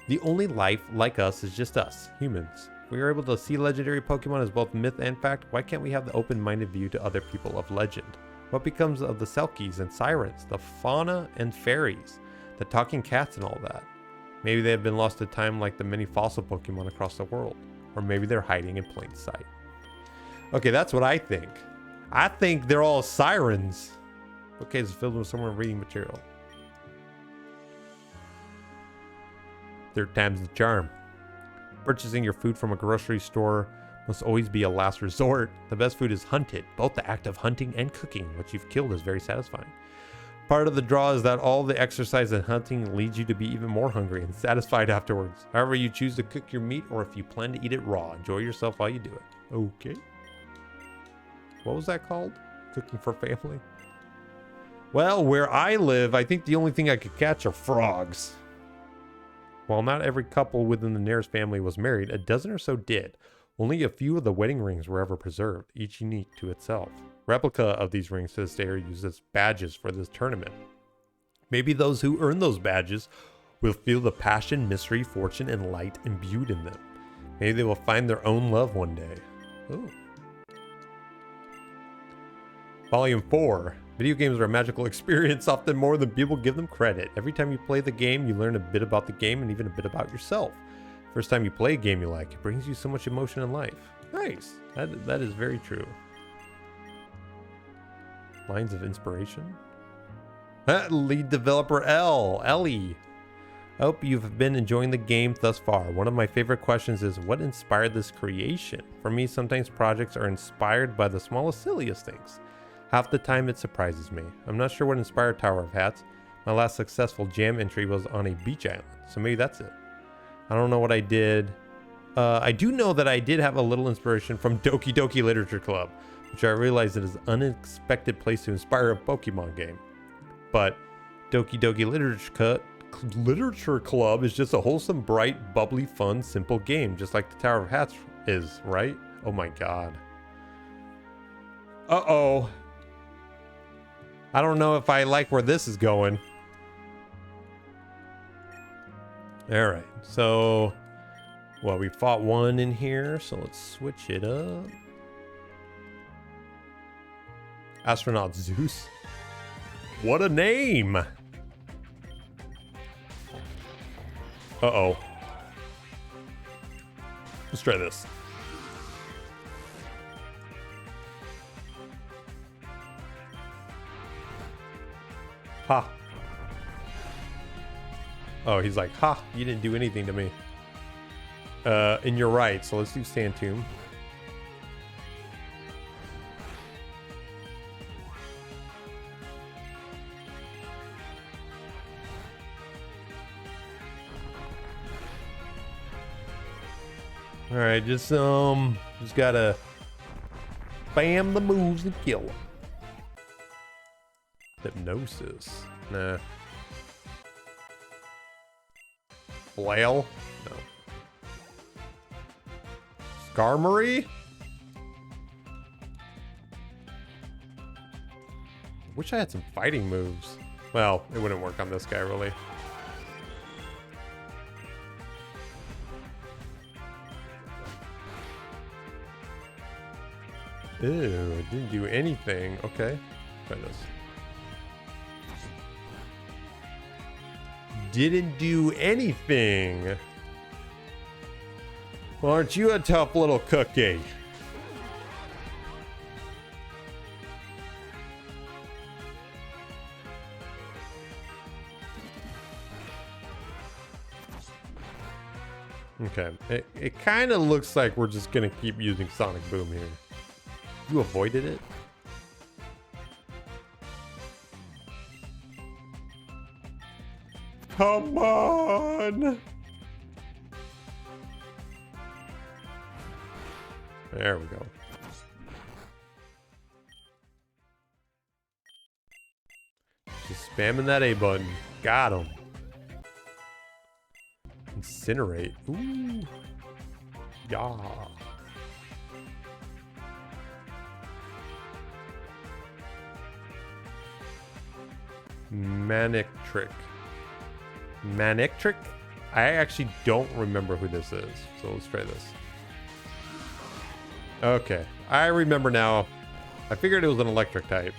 the only life like us is just us, humans. If we are able to see legendary Pokemon as both myth and fact, why can't we have the open-minded view to other people of legend? What becomes of the Selkies and Sirens, the fauna and fairies, the talking cats and all that? Maybe they have been lost to time like the many fossil Pokemon across the world. Or maybe they're hiding in plain sight. Okay, that's what I think. I think they're all sirens. Okay, it's filled with some reading material. Third time's the charm. Purchasing your food from a grocery store must always be a last resort. The best food is hunted. Both the act of hunting and cooking what you've killed is very satisfying. Part of the draw is that all the exercise and hunting leads you to be even more hungry and satisfied afterwards. However you choose to cook your meat, or if you plan to eat it raw, enjoy yourself while you do it. Okay. What was that called? Cooking for family? Well, where I live, I think the only thing I could catch are frogs. While not every couple within the Nereus family was married, a dozen or so did. Only a few of the wedding rings were ever preserved, each unique to itself. Replica of these rings to this day are used as badges for this tournament. Maybe those who earn those badges will feel the passion, mystery, fortune, and light imbued in them. Maybe they will find their own love one day. Ooh. Volume 4. Video games are a magical experience, often more than people give them credit. Every time you play the game, you learn a bit about the game and even a bit about yourself. First time you play a game you like, it brings you so much emotion in life. Nice. That is very true. Lines of inspiration. Lead developer Ellie. I hope you've been enjoying the game thus far. One of my favorite questions is, what inspired this creation? For me, sometimes projects are inspired by the smallest, silliest things. Half the time it surprises me. I'm not sure what inspired Tower of Hats, My last successful jam entry was on a beach island, so maybe that's it. I don't know what I did. I do know that I did have a little inspiration from Doki Doki Literature Club, which I realized is an unexpected place to inspire a Pokemon game. But Doki Doki Literature Club is just a wholesome, bright, bubbly, fun, simple game, just like the Tower of Hats is, right? Oh my god. Uh-oh. I don't know if I like where this is going. Alright, so... well, we fought one in here, so let's switch it up. Astronaut Zeus. What a name! Uh-oh. Let's try this. Ha. Oh, he's like, ha, you didn't do anything to me. And you're right, so let's do Sand Tomb. Alright, just gotta spam the moves and kill him. Hypnosis. Nah. Flail? No. Skarmory? Wish I had some fighting moves. Well, it wouldn't work on this guy, really. Ew, it didn't do anything. Okay, try this. Didn't do anything. Well, aren't you a tough little cookie? Okay, it kind of looks like we're just gonna keep using Sonic Boom here. You avoided it? Come on! There we go. Just spamming that A button. Got him. Incinerate. Ooh. Yeah. Manic Trick. Manic Trick? I actually don't remember who this is, so let's try this. Okay, I remember now. I figured it was an electric type.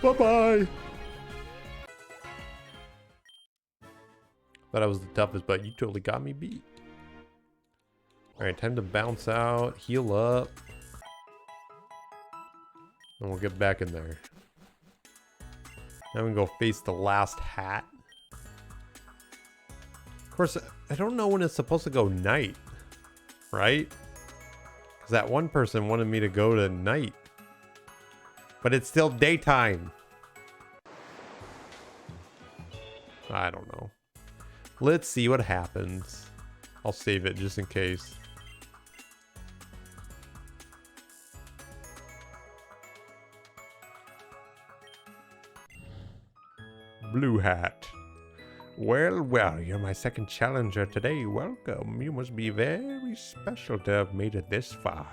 Bye-bye! Thought I was the toughest, but you totally got me beat. Alright, time to bounce out, heal up. And we'll get back in there. Now we can go face the last hat. Of course, I don't know when it's supposed to go night. Right? Because that one person wanted me to go to night. But it's still daytime. I don't know. Let's see what happens. I'll save it just in case. Blue hat. Well, well, you're my second challenger today. Welcome. You must be very special to have made it this far.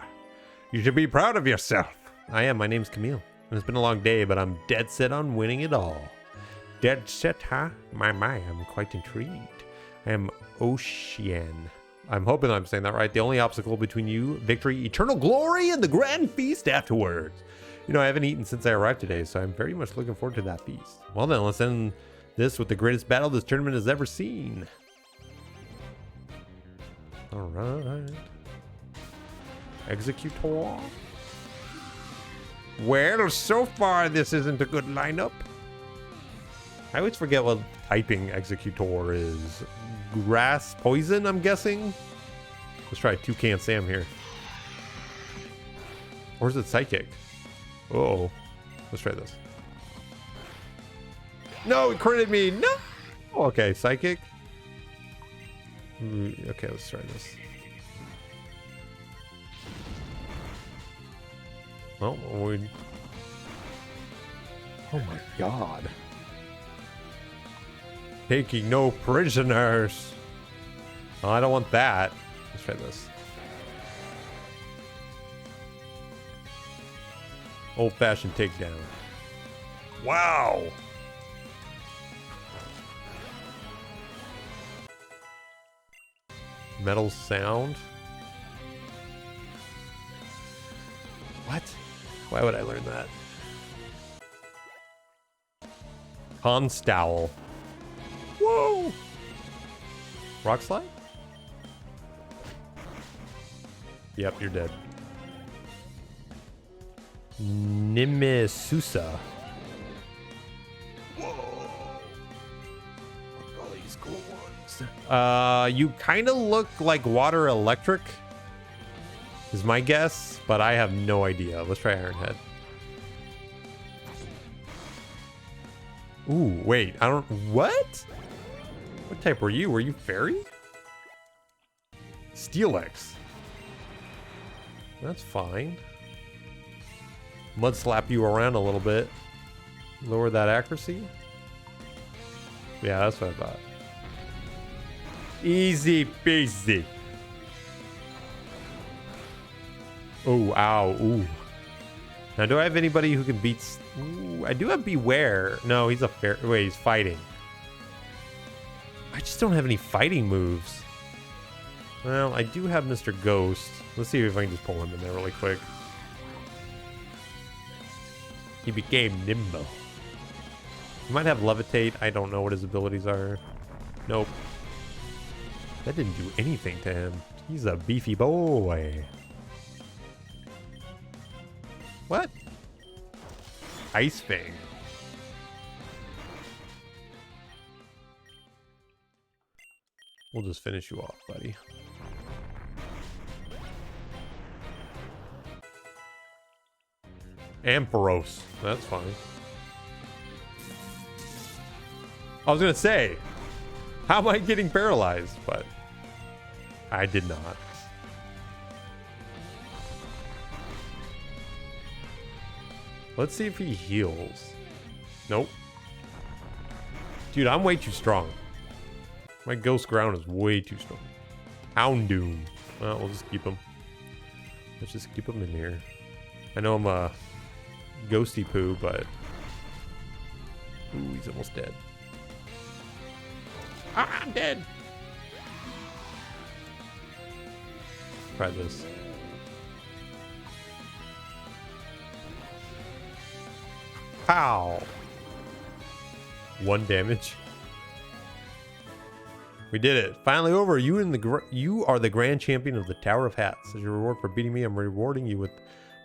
You should be proud of yourself. I am. My name's Camille. And it's been a long day, but I'm dead set on winning it all. Dead set, huh? My, I'm quite intrigued. I am Ocean. I'm hoping I'm saying that right. The only obstacle between you, victory, eternal glory, and the grand feast afterwards. You know, I haven't eaten since I arrived today, so I'm very much looking forward to that feast. Well then, let's end this with the greatest battle this tournament has ever seen. Alright. Executor. Well, so far this isn't a good lineup. I always forget what typing Executor is. Grass poison, I'm guessing? Let's try Toucan Sam here. Or is it psychic? Uh-oh. Let's try this. No, it critted me. No. Okay, psychic. Okay, let's try this. Oh, we... Oh my god. Taking no prisoners. Oh, I don't want that. Let's try this. Old-fashioned takedown. Wow. Metal sound. What? Why would I learn that? Constowl. Whoa! Rock slide? Yep, you're dead. Nimesusa. Whoa! Look at all these cool ones. You kind of look like water electric, is my guess, but I have no idea. Let's try Iron Head. Ooh, wait, I don't... What? What type were you? Were you fairy? Steelix. That's fine. Mud slap you around a little bit. Lower that accuracy. Yeah, that's what I thought. Easy peasy. Oh, ow, ooh. Now, do I have anybody who can beat... Ooh, I do have Beware. No, he's a fair... Wait, he's fighting. I just don't have any fighting moves. Well, I do have Mr. Ghost. Let's see if I can just pull him in there really quick. He became nimble. He might have Levitate. I don't know what his abilities are. Nope. That didn't do anything to him. He's a beefy boy. What? Ice Fang. We'll just finish you off, buddy. Ampharos. That's fine. I was gonna say, how am I getting paralyzed? But I did not. Let's see if he heals. Nope. Dude, I'm way too strong. My Ghost Ground is way too strong. Houndoom. Well, we'll just keep him. Let's just keep him in here. I know I'm a ghosty poo, but... Ooh, he's almost dead. Ah, I'm dead! Try this. Pow! 1 damage. We did it. Finally over. You are the grand champion of the Tower of Hats. As your reward for beating me, I'm rewarding you with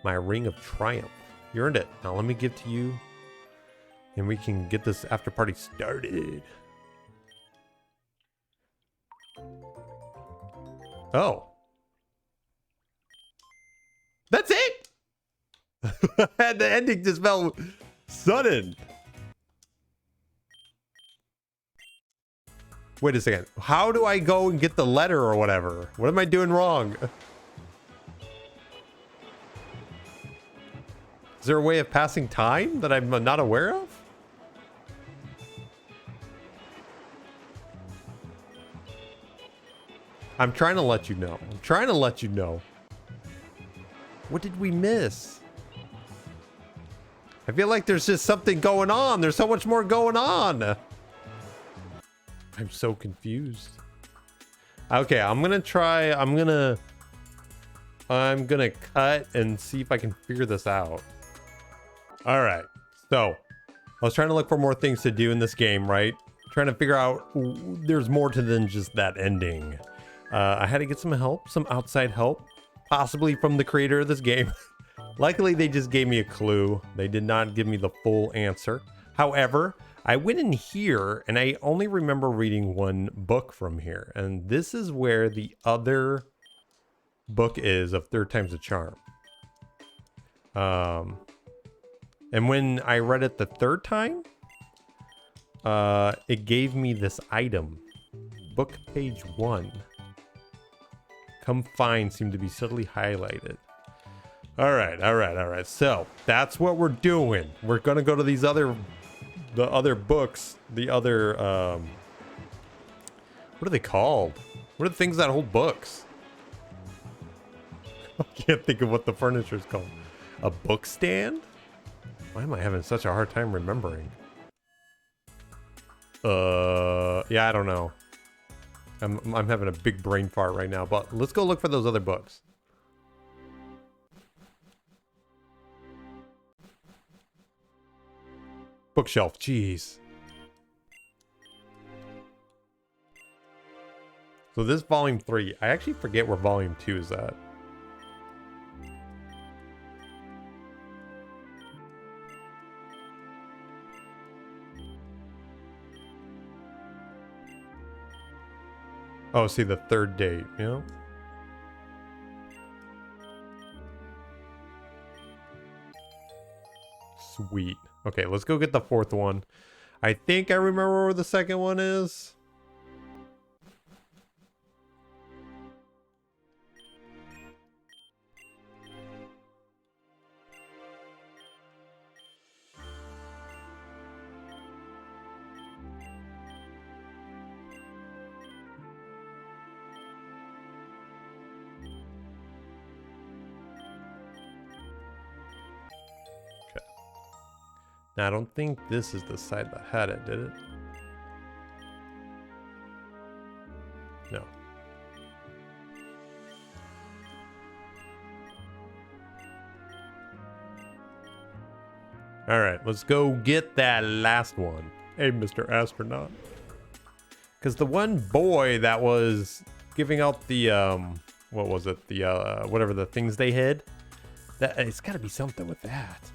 my Ring of Triumph. You earned it. Now let me give to you, and we can get this after party started. Oh. That's it! The ending just felt sudden. Wait a second. How do I go and get the letter or whatever? What am I doing wrong? Is there a way of passing time that I'm not aware of? I'm trying to let you know. I'm trying to let you know. What did we miss? I feel like there's just something going on. There's so much more going on. I'm so confused. Okay, I'm gonna try. I'm gonna cut and see if I can figure this out. All right. So I was trying to look for more things to do in this game, right? Trying to figure out there's more to than just that ending. I had to get some help, some outside help, possibly from the creator of this game. Luckily, they just gave me a clue. They did not give me the full answer. However, I went in here and I only remember reading one book from here. And this is where the other book is of Third Time's a Charm. And when I read it the third time, it gave me this item. Book page 1. Come find seemed to be subtly highlighted. All right. So that's what we're doing. We're gonna go to the other books, the other what are they called? What are the things that hold books? I can't think of what the furniture is called. A book stand? Why am I having such a hard time remembering? Yeah, I don't know. I'm having a big brain fart right now, but let's go look for those other books. Bookshelf, jeez. So this volume 3, I actually forget where volume 2 is at. Oh, see the third date, you know? Sweet. Okay, let's go get the fourth one. I think I remember where the second one is. Now, I don't think this is the side that had it, did it? No. All right, let's go get that last one. Hey, Mr. Astronaut. Because the one boy that was giving out the, what was it? The, whatever the things they hid. That, it's got to be something with that.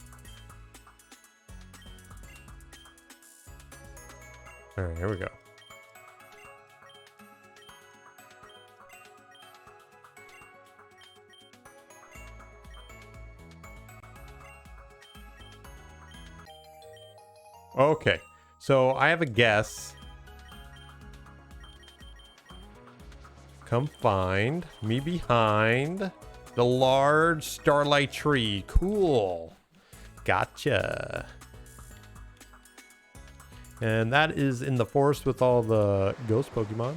All right, here we go. Okay, so I have a guess. Come find me behind the large starlight tree. Cool. Gotcha. And that is in the forest with all the ghost Pokemon.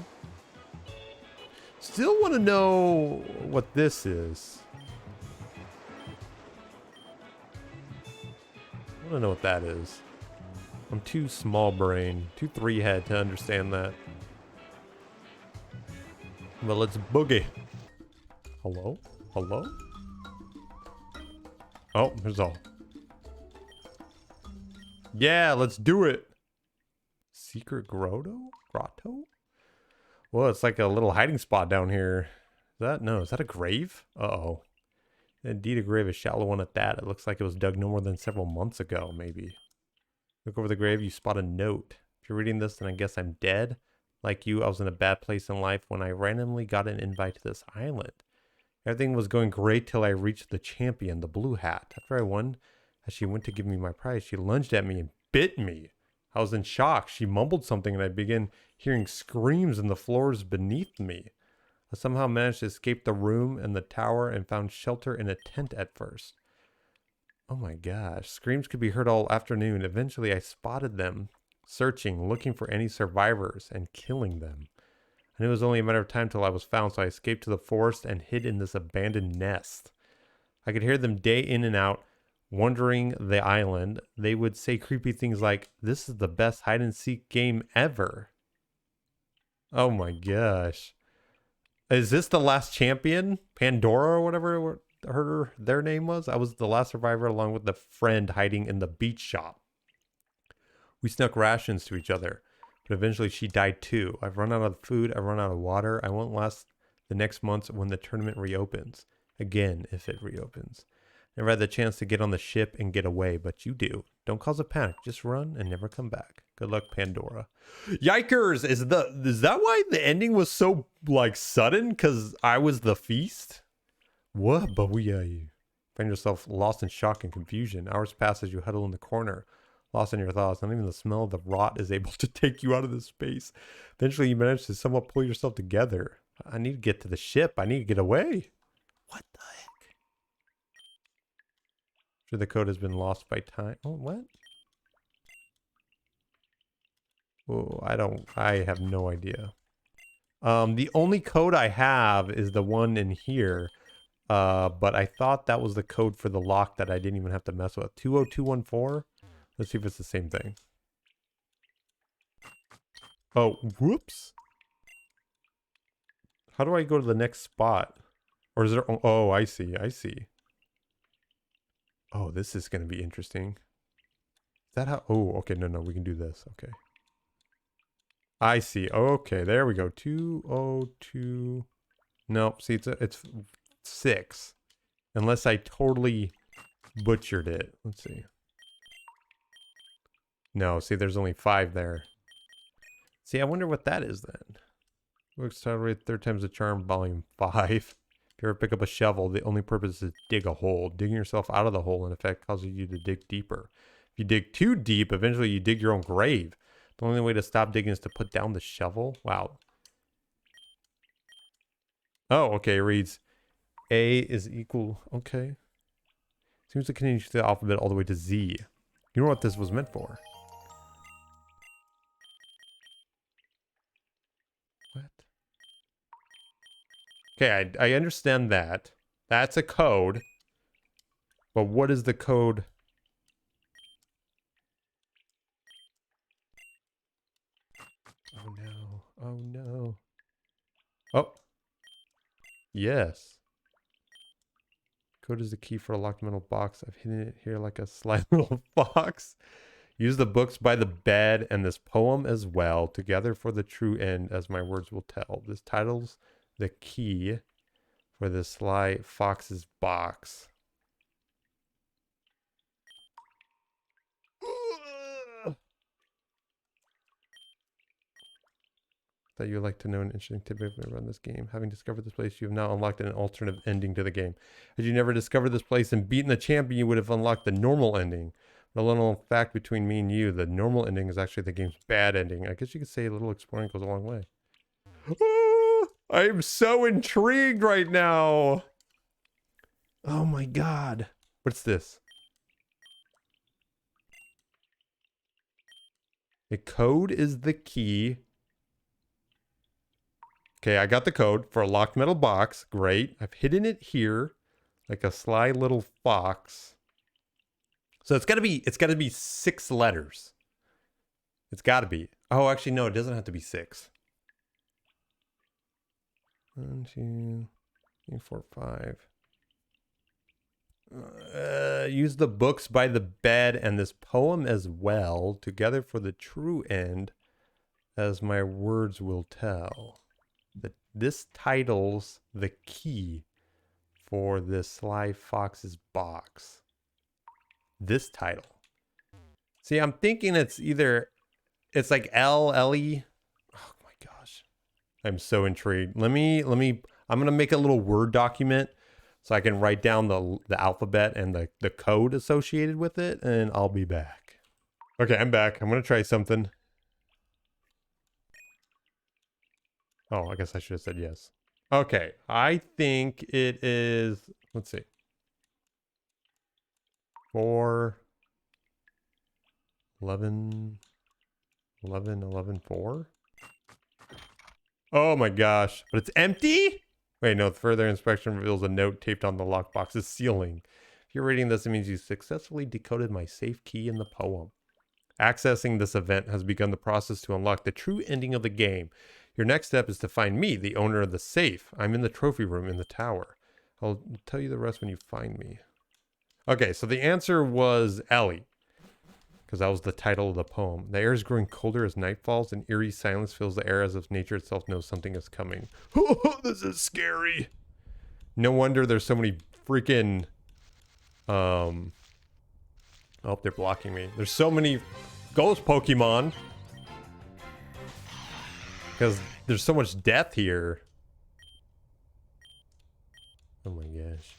Still want to know what this is. I want to know what that is. I'm too small brain, too 3-head to understand that. But let's boogie. Hello? Hello? Oh, there's all. Yeah, let's do it. Secret grotto? Well, it's like a little hiding spot down here. Is that? No, is that a grave? Uh-oh. Indeed, a grave, a shallow one at that. It looks like it was dug no more than several months ago, maybe. Look over the grave, you spot a note. If you're reading this, then I guess I'm dead. Like you, I was in a bad place in life when I randomly got an invite to this island. Everything was going great till I reached the champion, the blue hat. After I won, as she went to give me my prize, she lunged at me and bit me. I was in shock. She mumbled something and I began hearing screams in the floors beneath me. I somehow managed to escape the room and the tower and found shelter in a tent at first. Oh my gosh. Screams could be heard all afternoon. Eventually I spotted them, searching, looking for any survivors and killing them. I knew it was only a matter of time till I was found, so I escaped to the forest and hid in this abandoned nest. I could hear them day in and out, wandering the island. They would say creepy things like, "This is the best hide and seek game ever." Oh my gosh. Is this the last champion? Pandora or whatever their name was? I was the last survivor along with the friend hiding in the beach shop. We snuck rations to each other, but eventually she died too. I've run out of food, I've run out of water. I won't last the next month when the tournament reopens. Again, if it reopens. Never had the chance to get on the ship and get away, but you do. Don't cause a panic. Just run and never come back. Good luck, Pandora. Yikers! Is that why the ending was so, like, sudden? Because I was the feast? What? But we are you. Find yourself lost in shock and confusion. Hours pass as you huddle in the corner, lost in your thoughts. Not even the smell of the rot is able to take you out of this space. Eventually, you manage to somewhat pull yourself together. I need to get to the ship. I need to get away. What the heck? Sure, the code has been lost by time. Oh, what? Oh, I have no idea. The only code I have is the one in here. But I thought that was the code for the lock that I didn't even have to mess with. 20214? Let's see if it's the same thing. Oh, whoops. How do I go to the next spot? Or is there... Oh, I see. I see. Oh, this is going to be interesting. Is that how... Oh, okay. No. We can do this. Okay. I see. Okay. There we go. 202... Nope. See, it's 6. Unless I totally butchered it. Let's see. No, see, there's only 5 there. See, I wonder what that is then. Looks tolerate 3 times the charm, volume 5. If you ever pick up a shovel, the only purpose is to dig a hole. Digging yourself out of the hole, in effect, causes you to dig deeper. If you dig too deep, eventually you dig your own grave. The only way to stop digging is to put down the shovel. Wow. Oh, okay, it reads A is equal... Okay. Seems to continue to the alphabet all the way to Z. You know what this was meant for. What? Okay, I understand that. That's a code. But what is the code? Oh no. Oh no. Oh. Yes. Code is the key for a locked metal box. I've hidden it here like a sly little fox. Use the books by the bed and this poem as well, together for the true end, as my words will tell. This title's the key for the sly fox's box. That you would like to know an interesting tidbit around this game. Having discovered this place, you have now unlocked an alternative ending to the game. Had you never discovered this place and beaten the champion, you would have unlocked the normal ending. But a little fact between me and you, the normal ending is actually the game's bad ending. I guess you could say a little exploring goes a long way. Oh, I'm so intrigued right now. Oh my god. What's this? The code is the key. Okay, I got the code for a locked metal box. Great. I've hidden it here like a sly little fox. So it's gotta be 6 letters. It's gotta be. Oh, actually, no, it doesn't have to be 6. 1, 2, 3, 4, 5. Use the books by the bed and this poem as well, together for the true end, as my words will tell. This title's the key for this sly fox's box. This title. See, I'm thinking it's either... It's like L-E. Oh my gosh. I'm so intrigued. Let me... I'm going to make a little Word document so I can write down the alphabet and the code associated with it, and I'll be back. Okay, I'm back. I'm going to try something. Oh, I guess I should have said yes. Okay, I think it is... Let's see. 4... 11... 4? Oh my gosh. But it's empty? Wait, no. Further inspection reveals a note taped on the lockbox's ceiling. If you're reading this, it means you successfully decoded my safe key in the poem. Accessing this event has begun the process to unlock the true ending of the game. Your next step is to find me, the owner of the safe. I'm in the trophy room in the tower. I'll tell you the rest when you find me. Okay, so the answer was Ellie, because that was the title of the poem. The air is growing colder as night falls, and eerie silence fills the air as if nature itself knows something is coming. Oh, this is scary. No wonder there's so many freaking... Oh, they're blocking me. There's so many ghost Pokemon. Because there's so much death here. Oh my gosh.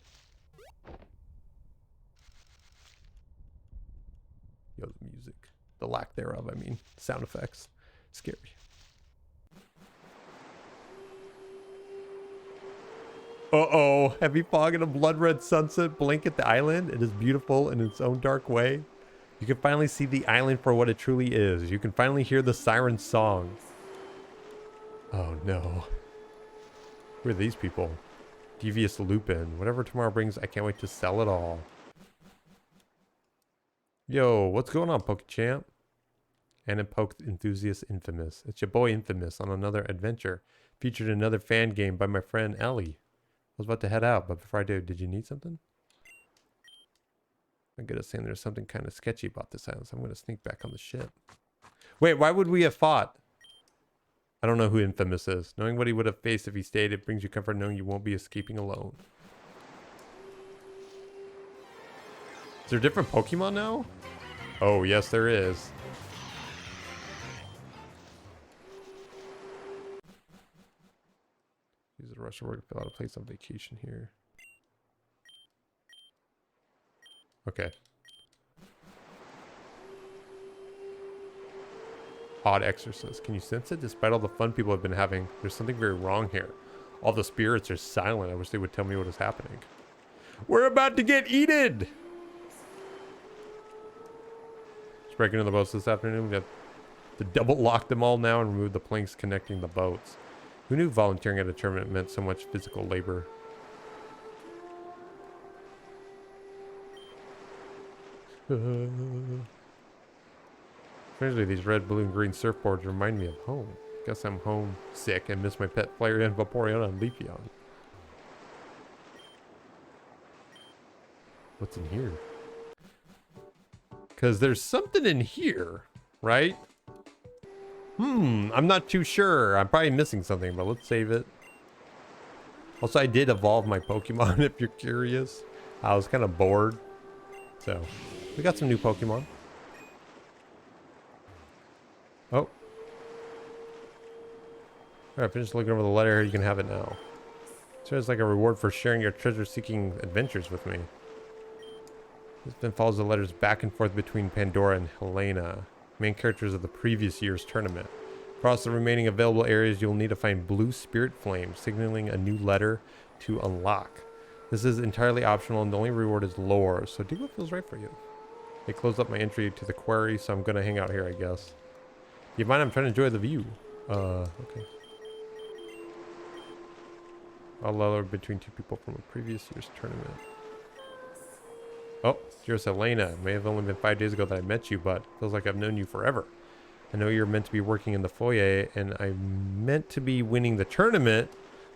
The lack thereof, I mean. Sound effects. Scary. Uh-oh. Heavy fog and a blood red sunset blanket the island. It is beautiful in its own dark way. You can finally see the island for what it truly is. You can finally hear the siren song. Oh no. Who are these people? Devious Lupin. Whatever tomorrow brings, I can't wait to sell it all. Yo, what's going on, PokeChamp? And a Poke enthusiast Infamous. It's your boy Infamous on another adventure. Featured another fan game by my friend Ellie. I was about to head out, but before I did you need something? I'm gonna say there's something kind of sketchy about this island, so I'm gonna sneak back on the ship. Wait, why would we have fought? I don't know who Infamous is. Knowing what he would have faced if he stayed, it brings you comfort knowing you won't be escaping alone. Is there different Pokemon now? Oh, yes, there is. Use the rush to work to fill out a place on vacation here. Okay. Odd exorcist. Can you sense it? Despite all the fun people have been having, there's something very wrong here. All the spirits are silent. I wish they would tell me what is happening. We're about to get eaten! Just breaking into the boats this afternoon. We have to double lock them all now and remove the planks connecting the boats. Who knew volunteering at a tournament meant so much physical labor? Strangely, these red, blue, and green surfboards remind me of home. Guess I'm homesick and miss my pet Flareon, Vaporeon, and Leafeon. What's in here? Because there's something in here, right? I'm not too sure. I'm probably missing something, but let's save it. Also, I did evolve my Pokemon, if you're curious. I was kind of bored. So, we got some new Pokemon. Oh. Alright, finish looking over the letter. You can have it now. So it's like a reward for sharing your treasure-seeking adventures with me. This then follows the letters back and forth between Pandora and Helena, main characters of the previous year's tournament. Across the remaining available areas, you'll need to find blue spirit flame, signaling a new letter to unlock. This is entirely optional, and the only reward is lore, so do what feels right for you. They closed up my entry to the quarry, so I'm gonna hang out here, I guess. Do you mind? I'm trying to enjoy the view. Okay. A letter between two people from a previous year's tournament. Oh, here's Helena. It may have only been 5 days ago that I met you, but feels like I've known you forever. I know you're meant to be working in the foyer, and I'm meant to be winning the tournament.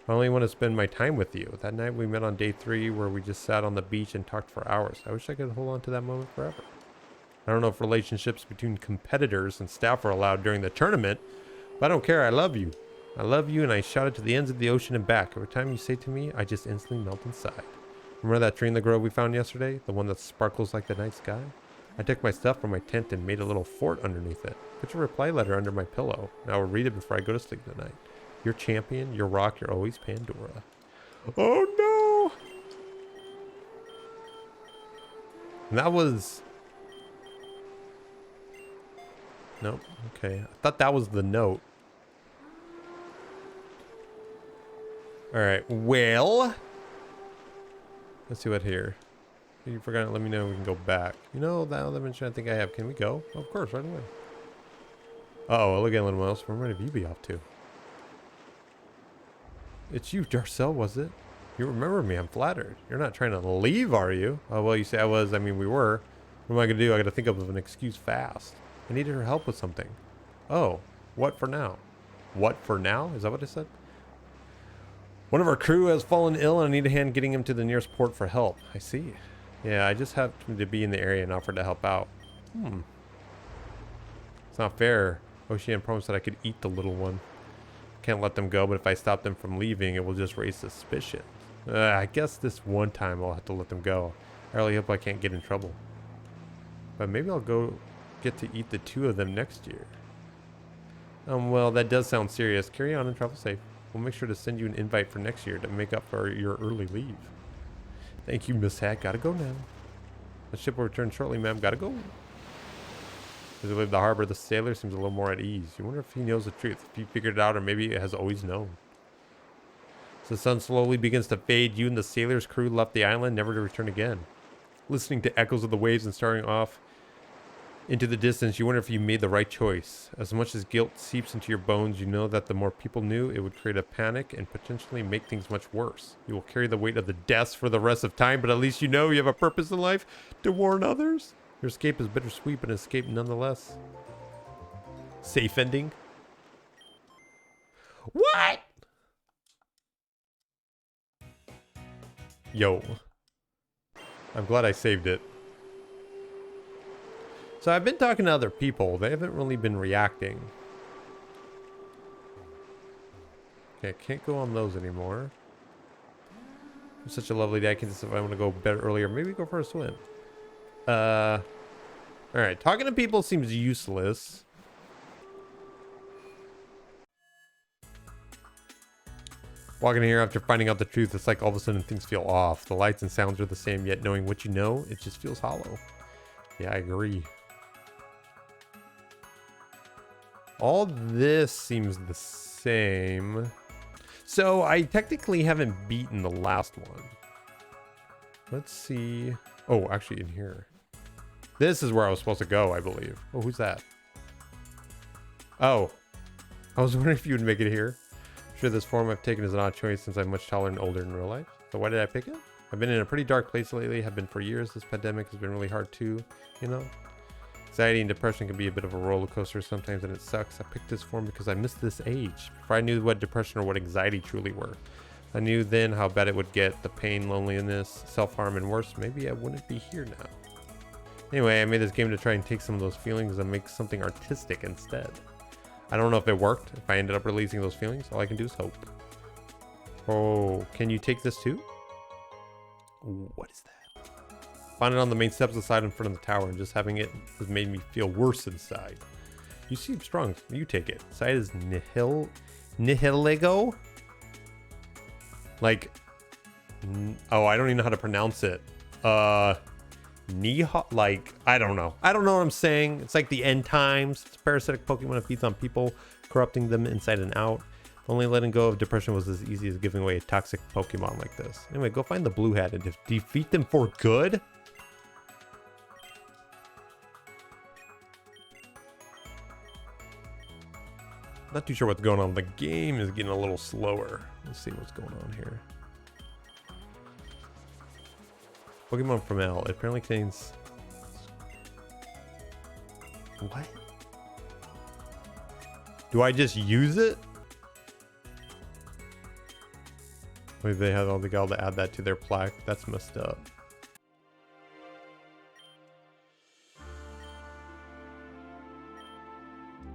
I only want to spend my time with you. That night we met on day 3 where we just sat on the beach and talked for hours. I wish I could hold on to that moment forever. I don't know if relationships between competitors and staff are allowed during the tournament, but I don't care. I love you. I love you, and I shout it to the ends of the ocean and back. Every time you say to me, I just instantly melt inside. Remember that tree in the grove we found yesterday? The one that sparkles like the night sky? I took my stuff from my tent and made a little fort underneath it. Put your reply letter under my pillow, and I will read it before I go to sleep tonight. You're champion, you're rock, you're always Pandora. Oh no! And that was... Nope, okay. I thought that was the note. Alright, well... Let's see what here. If you forgot to let me know, we can go back. You know, that dimension I think I have. Can we go? Oh, of course, right away. Uh-oh, I'll look at anyone else. Where might have you be off to? It's you, Darcel, was it? You remember me. I'm flattered. You're not trying to leave, are you? Oh, well, you say I was. I mean, we were. What am I going to do? I got to think of an excuse fast. I needed her help with something. Oh, what for now? What for now? Is that what I said? One of our crew has fallen ill and I need a hand getting him to the nearest port for help. I see. Yeah, I just happened to be in the area and offered to help out. It's not fair. Ocean promised that I could eat the little one. Can't let them go, but if I stop them from leaving, it will just raise suspicion. I guess this one time I'll have to let them go. I really hope I can't get in trouble. But maybe I'll go get to eat the 2 of them next year. Well, that does sound serious. Carry on and travel safe. We'll make sure to send you an invite for next year to make up for your early leave. Thank you, Miss Hat. Gotta go now. The ship will return shortly, ma'am. Gotta go. As we leave the harbor, the sailor seems a little more at ease. You wonder if he knows the truth, if he figured it out, or maybe it has always known. As the sun slowly begins to fade, you and the sailor's crew left the island, never to return again. Listening to echoes of the waves and staring off into the distance, you wonder if you made the right choice. As much as guilt seeps into your bones, you know that the more people knew, it would create a panic and potentially make things much worse. You will carry the weight of the deaths for the rest of time, but at least you know you have a purpose in life to warn others. Your escape is bittersweet, but an escape nonetheless. Safe ending. What? Yo. I'm glad I saved it. So I've been talking to other people. They haven't really been reacting. Okay, I can't go on those anymore. It's such a lovely day. I can decide if I want to go bed earlier. Maybe go for a swim. Alright, talking to people seems useless. Walking here after finding out the truth, it's like all of a sudden things feel off. The lights and sounds are the same, yet knowing what you know, it just feels hollow. Yeah, I agree. All this seems the same. So I technically haven't beaten the last one. Let's see. Oh, actually in here. This is where I was supposed to go, I believe. Oh, who's that? Oh. I was wondering if you would make it here. I'm sure this form I've taken is an odd choice since I'm much taller and older in real life. So why did I pick it? I've been in a pretty dark place lately. Have been for years. This pandemic has been really hard too, you know? Anxiety and depression can be a bit of a roller coaster sometimes, and it sucks. I picked this form because I missed this age. Before I knew what depression or what anxiety truly were. I knew then how bad it would get. The pain, loneliness, self-harm, and worse. Maybe I wouldn't be here now. Anyway, I made this game to try and take some of those feelings and make something artistic instead. I don't know if it worked. If I ended up releasing those feelings, all I can do is hope. Oh, can you take this too? What is that? Found it on the main steps of the side in front of the tower, and just having it has made me feel worse inside. You seem strong. You take it. Side is nihiligo? Like, oh, I don't even know how to pronounce it. Like, I don't know. I don't know what I'm saying. It's like the end times. It's a parasitic Pokemon that feeds on people, corrupting them inside and out. Only letting go of depression was as easy as giving away a toxic Pokemon like this. Anyway, go find the blue hat and defeat them for good? Not too sure what's going on. The game is getting a little slower. Let's see what's going on here. Pokemon from L. It apparently contains... What? Do I just use it? Maybe they had all the gal to add that to their plaque. That's messed up.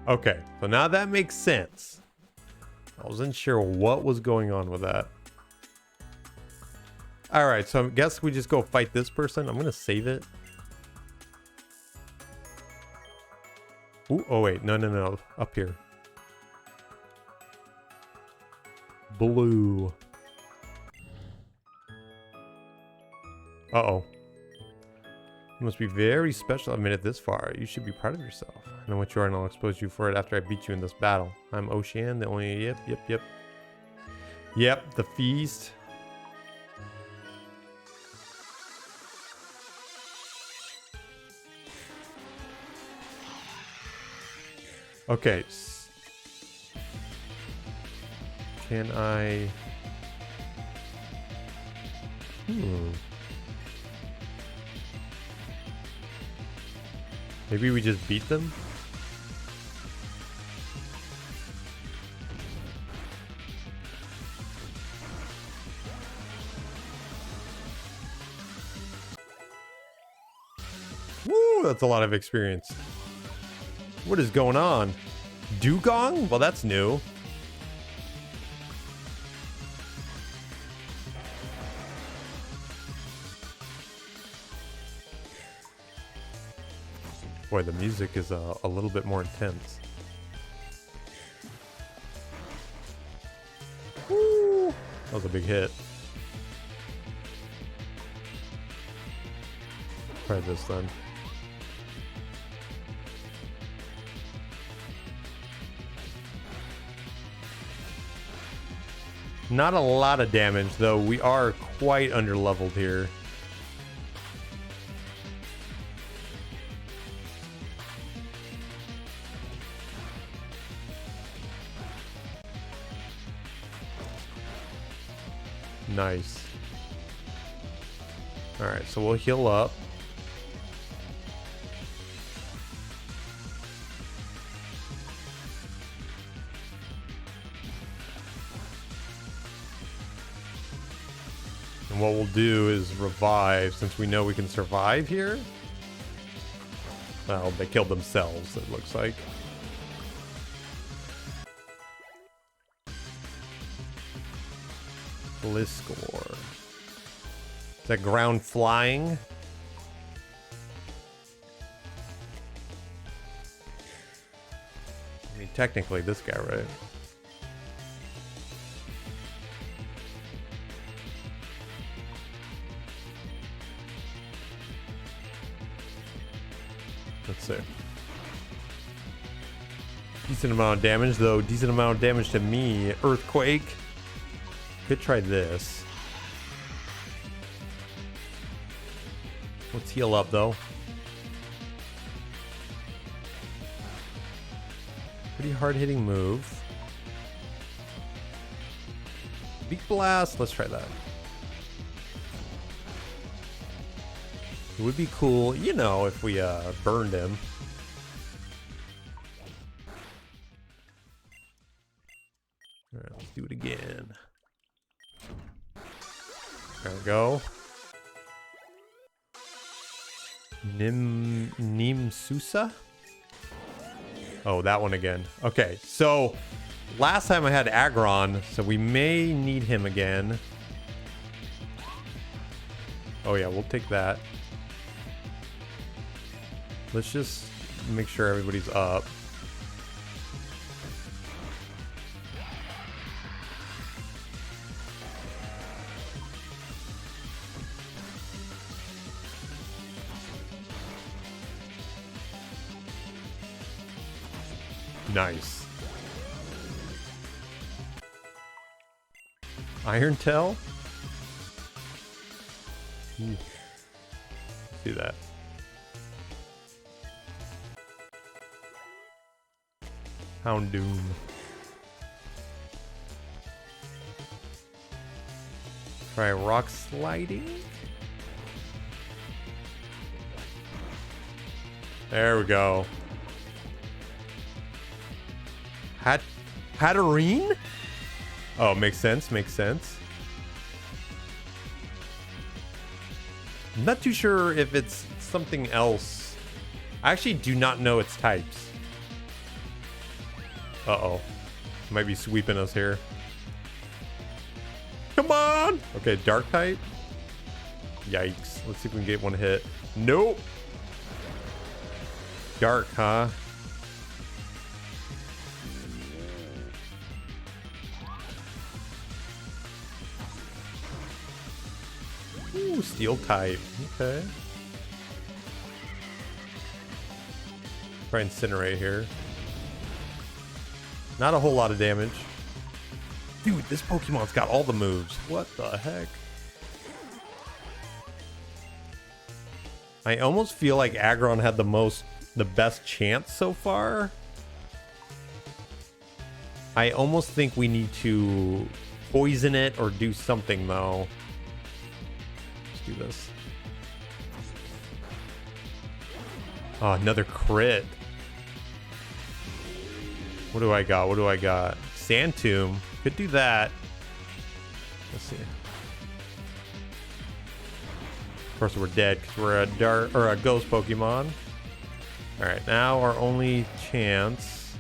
Okay, so now that makes sense. I wasn't sure what was going on with that. Alright, so I guess we just go fight this person. I'm gonna save it. Ooh, oh wait, no. Up here. Blue. Uh-oh. You must be very special. I've made it this far. You should be proud of yourself. I know what you are, and I'll expose you for it after I beat you in this battle. I'm Ocean, the only... Yep. Yep, the feast. Okay. Can I... Maybe we just beat them? Woo, that's a lot of experience. What is going on? Dugong? Well, that's new. Boy, the music is a little bit more intense. Woo! That was a big hit. Try this then. Not a lot of damage, though. We are quite under-leveled here. Nice. Alright, so we'll heal up. And what we'll do is revive, since we know we can survive here. Well, they killed themselves, it looks like. Bliscore. Is that ground flying? I mean, technically this guy, right? Let's see. Decent amount of damage, though. Decent amount of damage to me. Earthquake. Could try this. Let's heal up, though. Pretty hard-hitting move. Beak Blast. Let's try that. It would be cool, you know, if we burned him. All right, let's do it again. There we go. Nimsusa? Oh, that one again. Okay, so last time I had Aggron, so we may need him again. Oh yeah, we'll take that. Let's just make sure everybody's up. Nice. Iron Tail? Let's do that. Houndoom. Try rock sliding. There we go. Hatterene? Oh, makes sense, makes sense. I'm not too sure if it's something else. I actually do not know its types. Uh-oh. Might be sweeping us here. Come on! Okay, dark type. Yikes. Let's see if we can get one hit. Nope. Dark, huh? Ooh, steel type. Okay. Try incinerate here. Not a whole lot of damage. Dude, this Pokemon's got all the moves. What the heck? I almost feel like Aggron had the best chance so far. I almost think we need to poison it or do something though. Let's do this. Oh, another crit. What do I got? What do I got? Sand Tomb. Could do that. Let's see. Of course, we're dead because we're a dark or a ghost Pokemon. All right, now our only chance.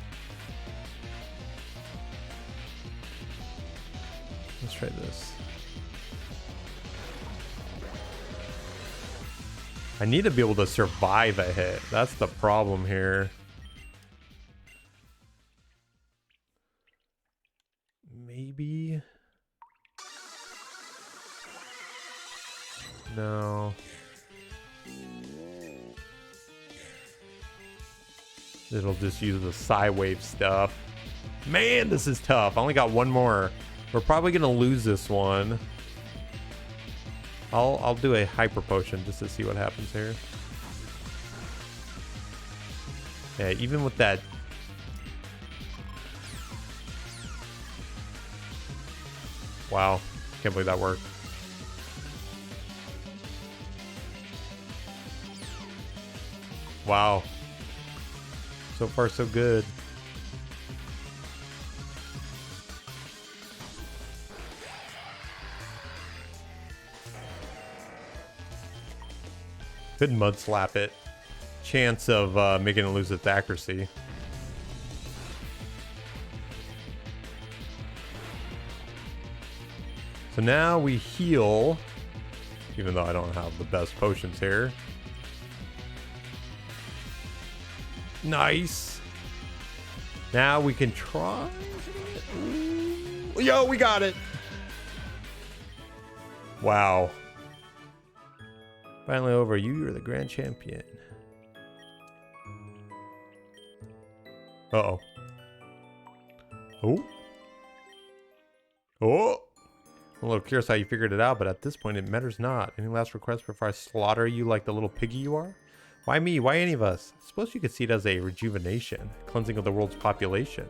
Let's try this. I need to be able to survive a hit. That's the problem here. Maybe. No. It'll just use the Psy Wave stuff. Man, this is tough. I only got one more We're probably gonna lose this one. I'll do a hyper potion just to see what happens here. Yeah, even with that. Wow, can't believe that worked. Wow. So far, so good. Could mud slap it. Chance of making it lose its accuracy. So now we heal, even though I don't have the best potions here. Nice. Now we can try. Ooh. Yo, we got it. Wow. Finally over. You are the grand champion. Uh-oh. Oh. Oh. I'm a little curious how you figured it out, but at this point it matters not. Any last requests before I slaughter you like the little piggy you are? Why me? Why any of us? I suppose you could see it as a rejuvenation, cleansing of the world's population.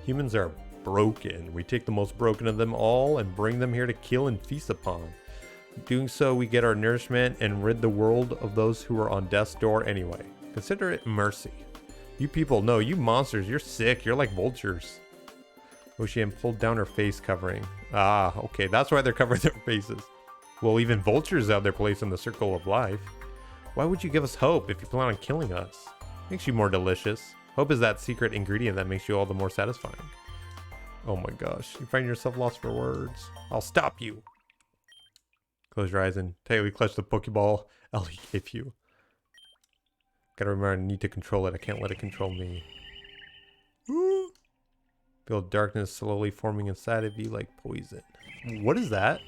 Humans are broken. We take the most broken of them all and bring them here to kill and feast upon. Doing so, we get our nourishment and rid the world of those who are on death's door anyway. Consider it mercy. You people, no, you monsters, you're sick. You're like vultures. Ocean pulled down her face covering. Ah, okay, that's why they're covering their faces. Well, even vultures have their place in the circle of life. Why would you give us hope if you plan on killing us? Makes you more delicious. Hope is that secret ingredient that makes you all the more satisfying. Oh my gosh, you find yourself lost for words. I'll stop you. Close your eyes and tightly clutch the Pokeball Ellie gave you. Gotta remember I need to control it. I can't let it control me. Ooh. Feel darkness slowly forming inside of you like poison. What is that?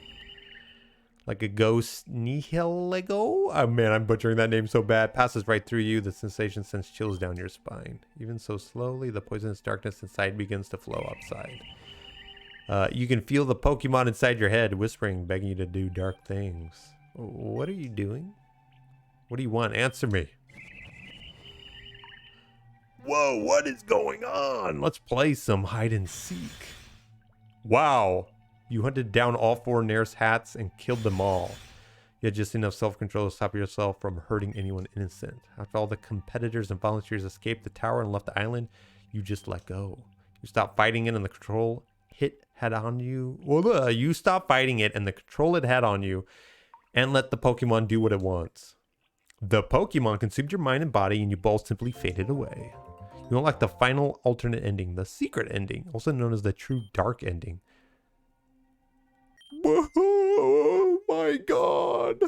Like a ghost nihilego? Oh man, I'm butchering that name so bad. Passes right through you. The sensation sends chills down your spine. Even so slowly, the poisonous darkness inside begins to flow outside. You can feel the Pokemon inside your head whispering, begging you to do dark things. What are you doing? What do you want? Answer me. Whoa, what is going on? Let's play some hide and seek. Wow. You hunted down all 4 Nair's hats and killed them all. You had just enough self-control to stop yourself from hurting anyone innocent. After all the competitors and volunteers escaped the tower and left the island, you just let go. You stopped fighting it and the control it had on you. Well, you stopped fighting it and the control it had on you and let the Pokemon do what it wants. The Pokemon consumed your mind and body and you both simply faded away. You don't like the final alternate ending, the secret ending, also known as the true dark ending. Oh my god.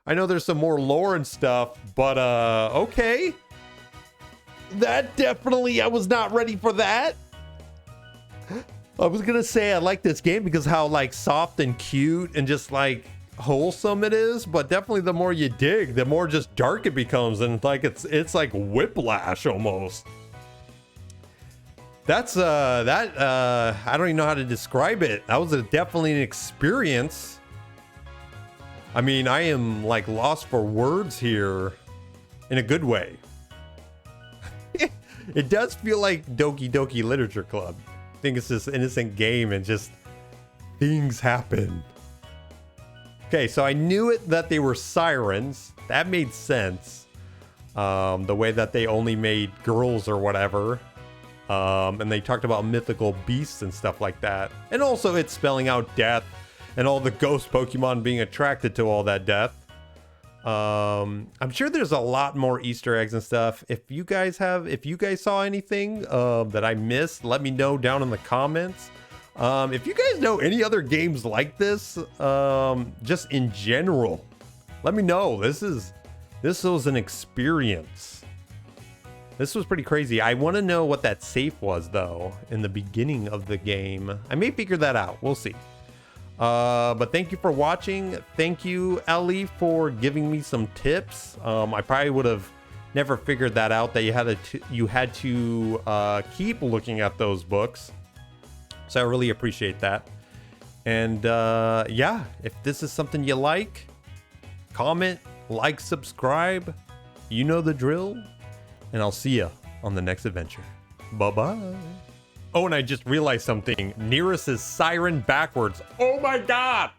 I know there's some more lore and stuff, but okay. That definitely, I was not ready for that. I was gonna say I like this game because how like soft and cute and just like wholesome it is, but definitely the more you dig, the more just dark it becomes, and like it's like whiplash almost. That's I don't even know how to describe it. That was definitely an experience. I mean, I am like lost for words here in a good way. It does feel like Doki Doki Literature Club. I think it's this innocent game and just things happen. Okay, so I knew it that they were sirens. That made sense. The way that they only made girls or whatever. And they talked about mythical beasts and stuff like that. And also it's spelling out death and all the ghost Pokemon being attracted to all that death. I'm sure there's a lot more Easter eggs and stuff. If you guys saw anything that I missed, let me know down in the comments. If you guys know any other games like this, just in general, let me know. This was an experience. This was pretty crazy. I want to know what that safe was, though, in the beginning of the game. I may figure that out. We'll see. But thank you for watching. Thank you, Ellie, for giving me some tips. I probably would have never figured that out, that you had to keep looking at those books. So I really appreciate that. And yeah, if this is something you like, comment, like, subscribe. You know the drill. And I'll see ya on the next adventure. Bye-bye. Oh, and I just realized something. Nearest is siren backwards. Oh my god!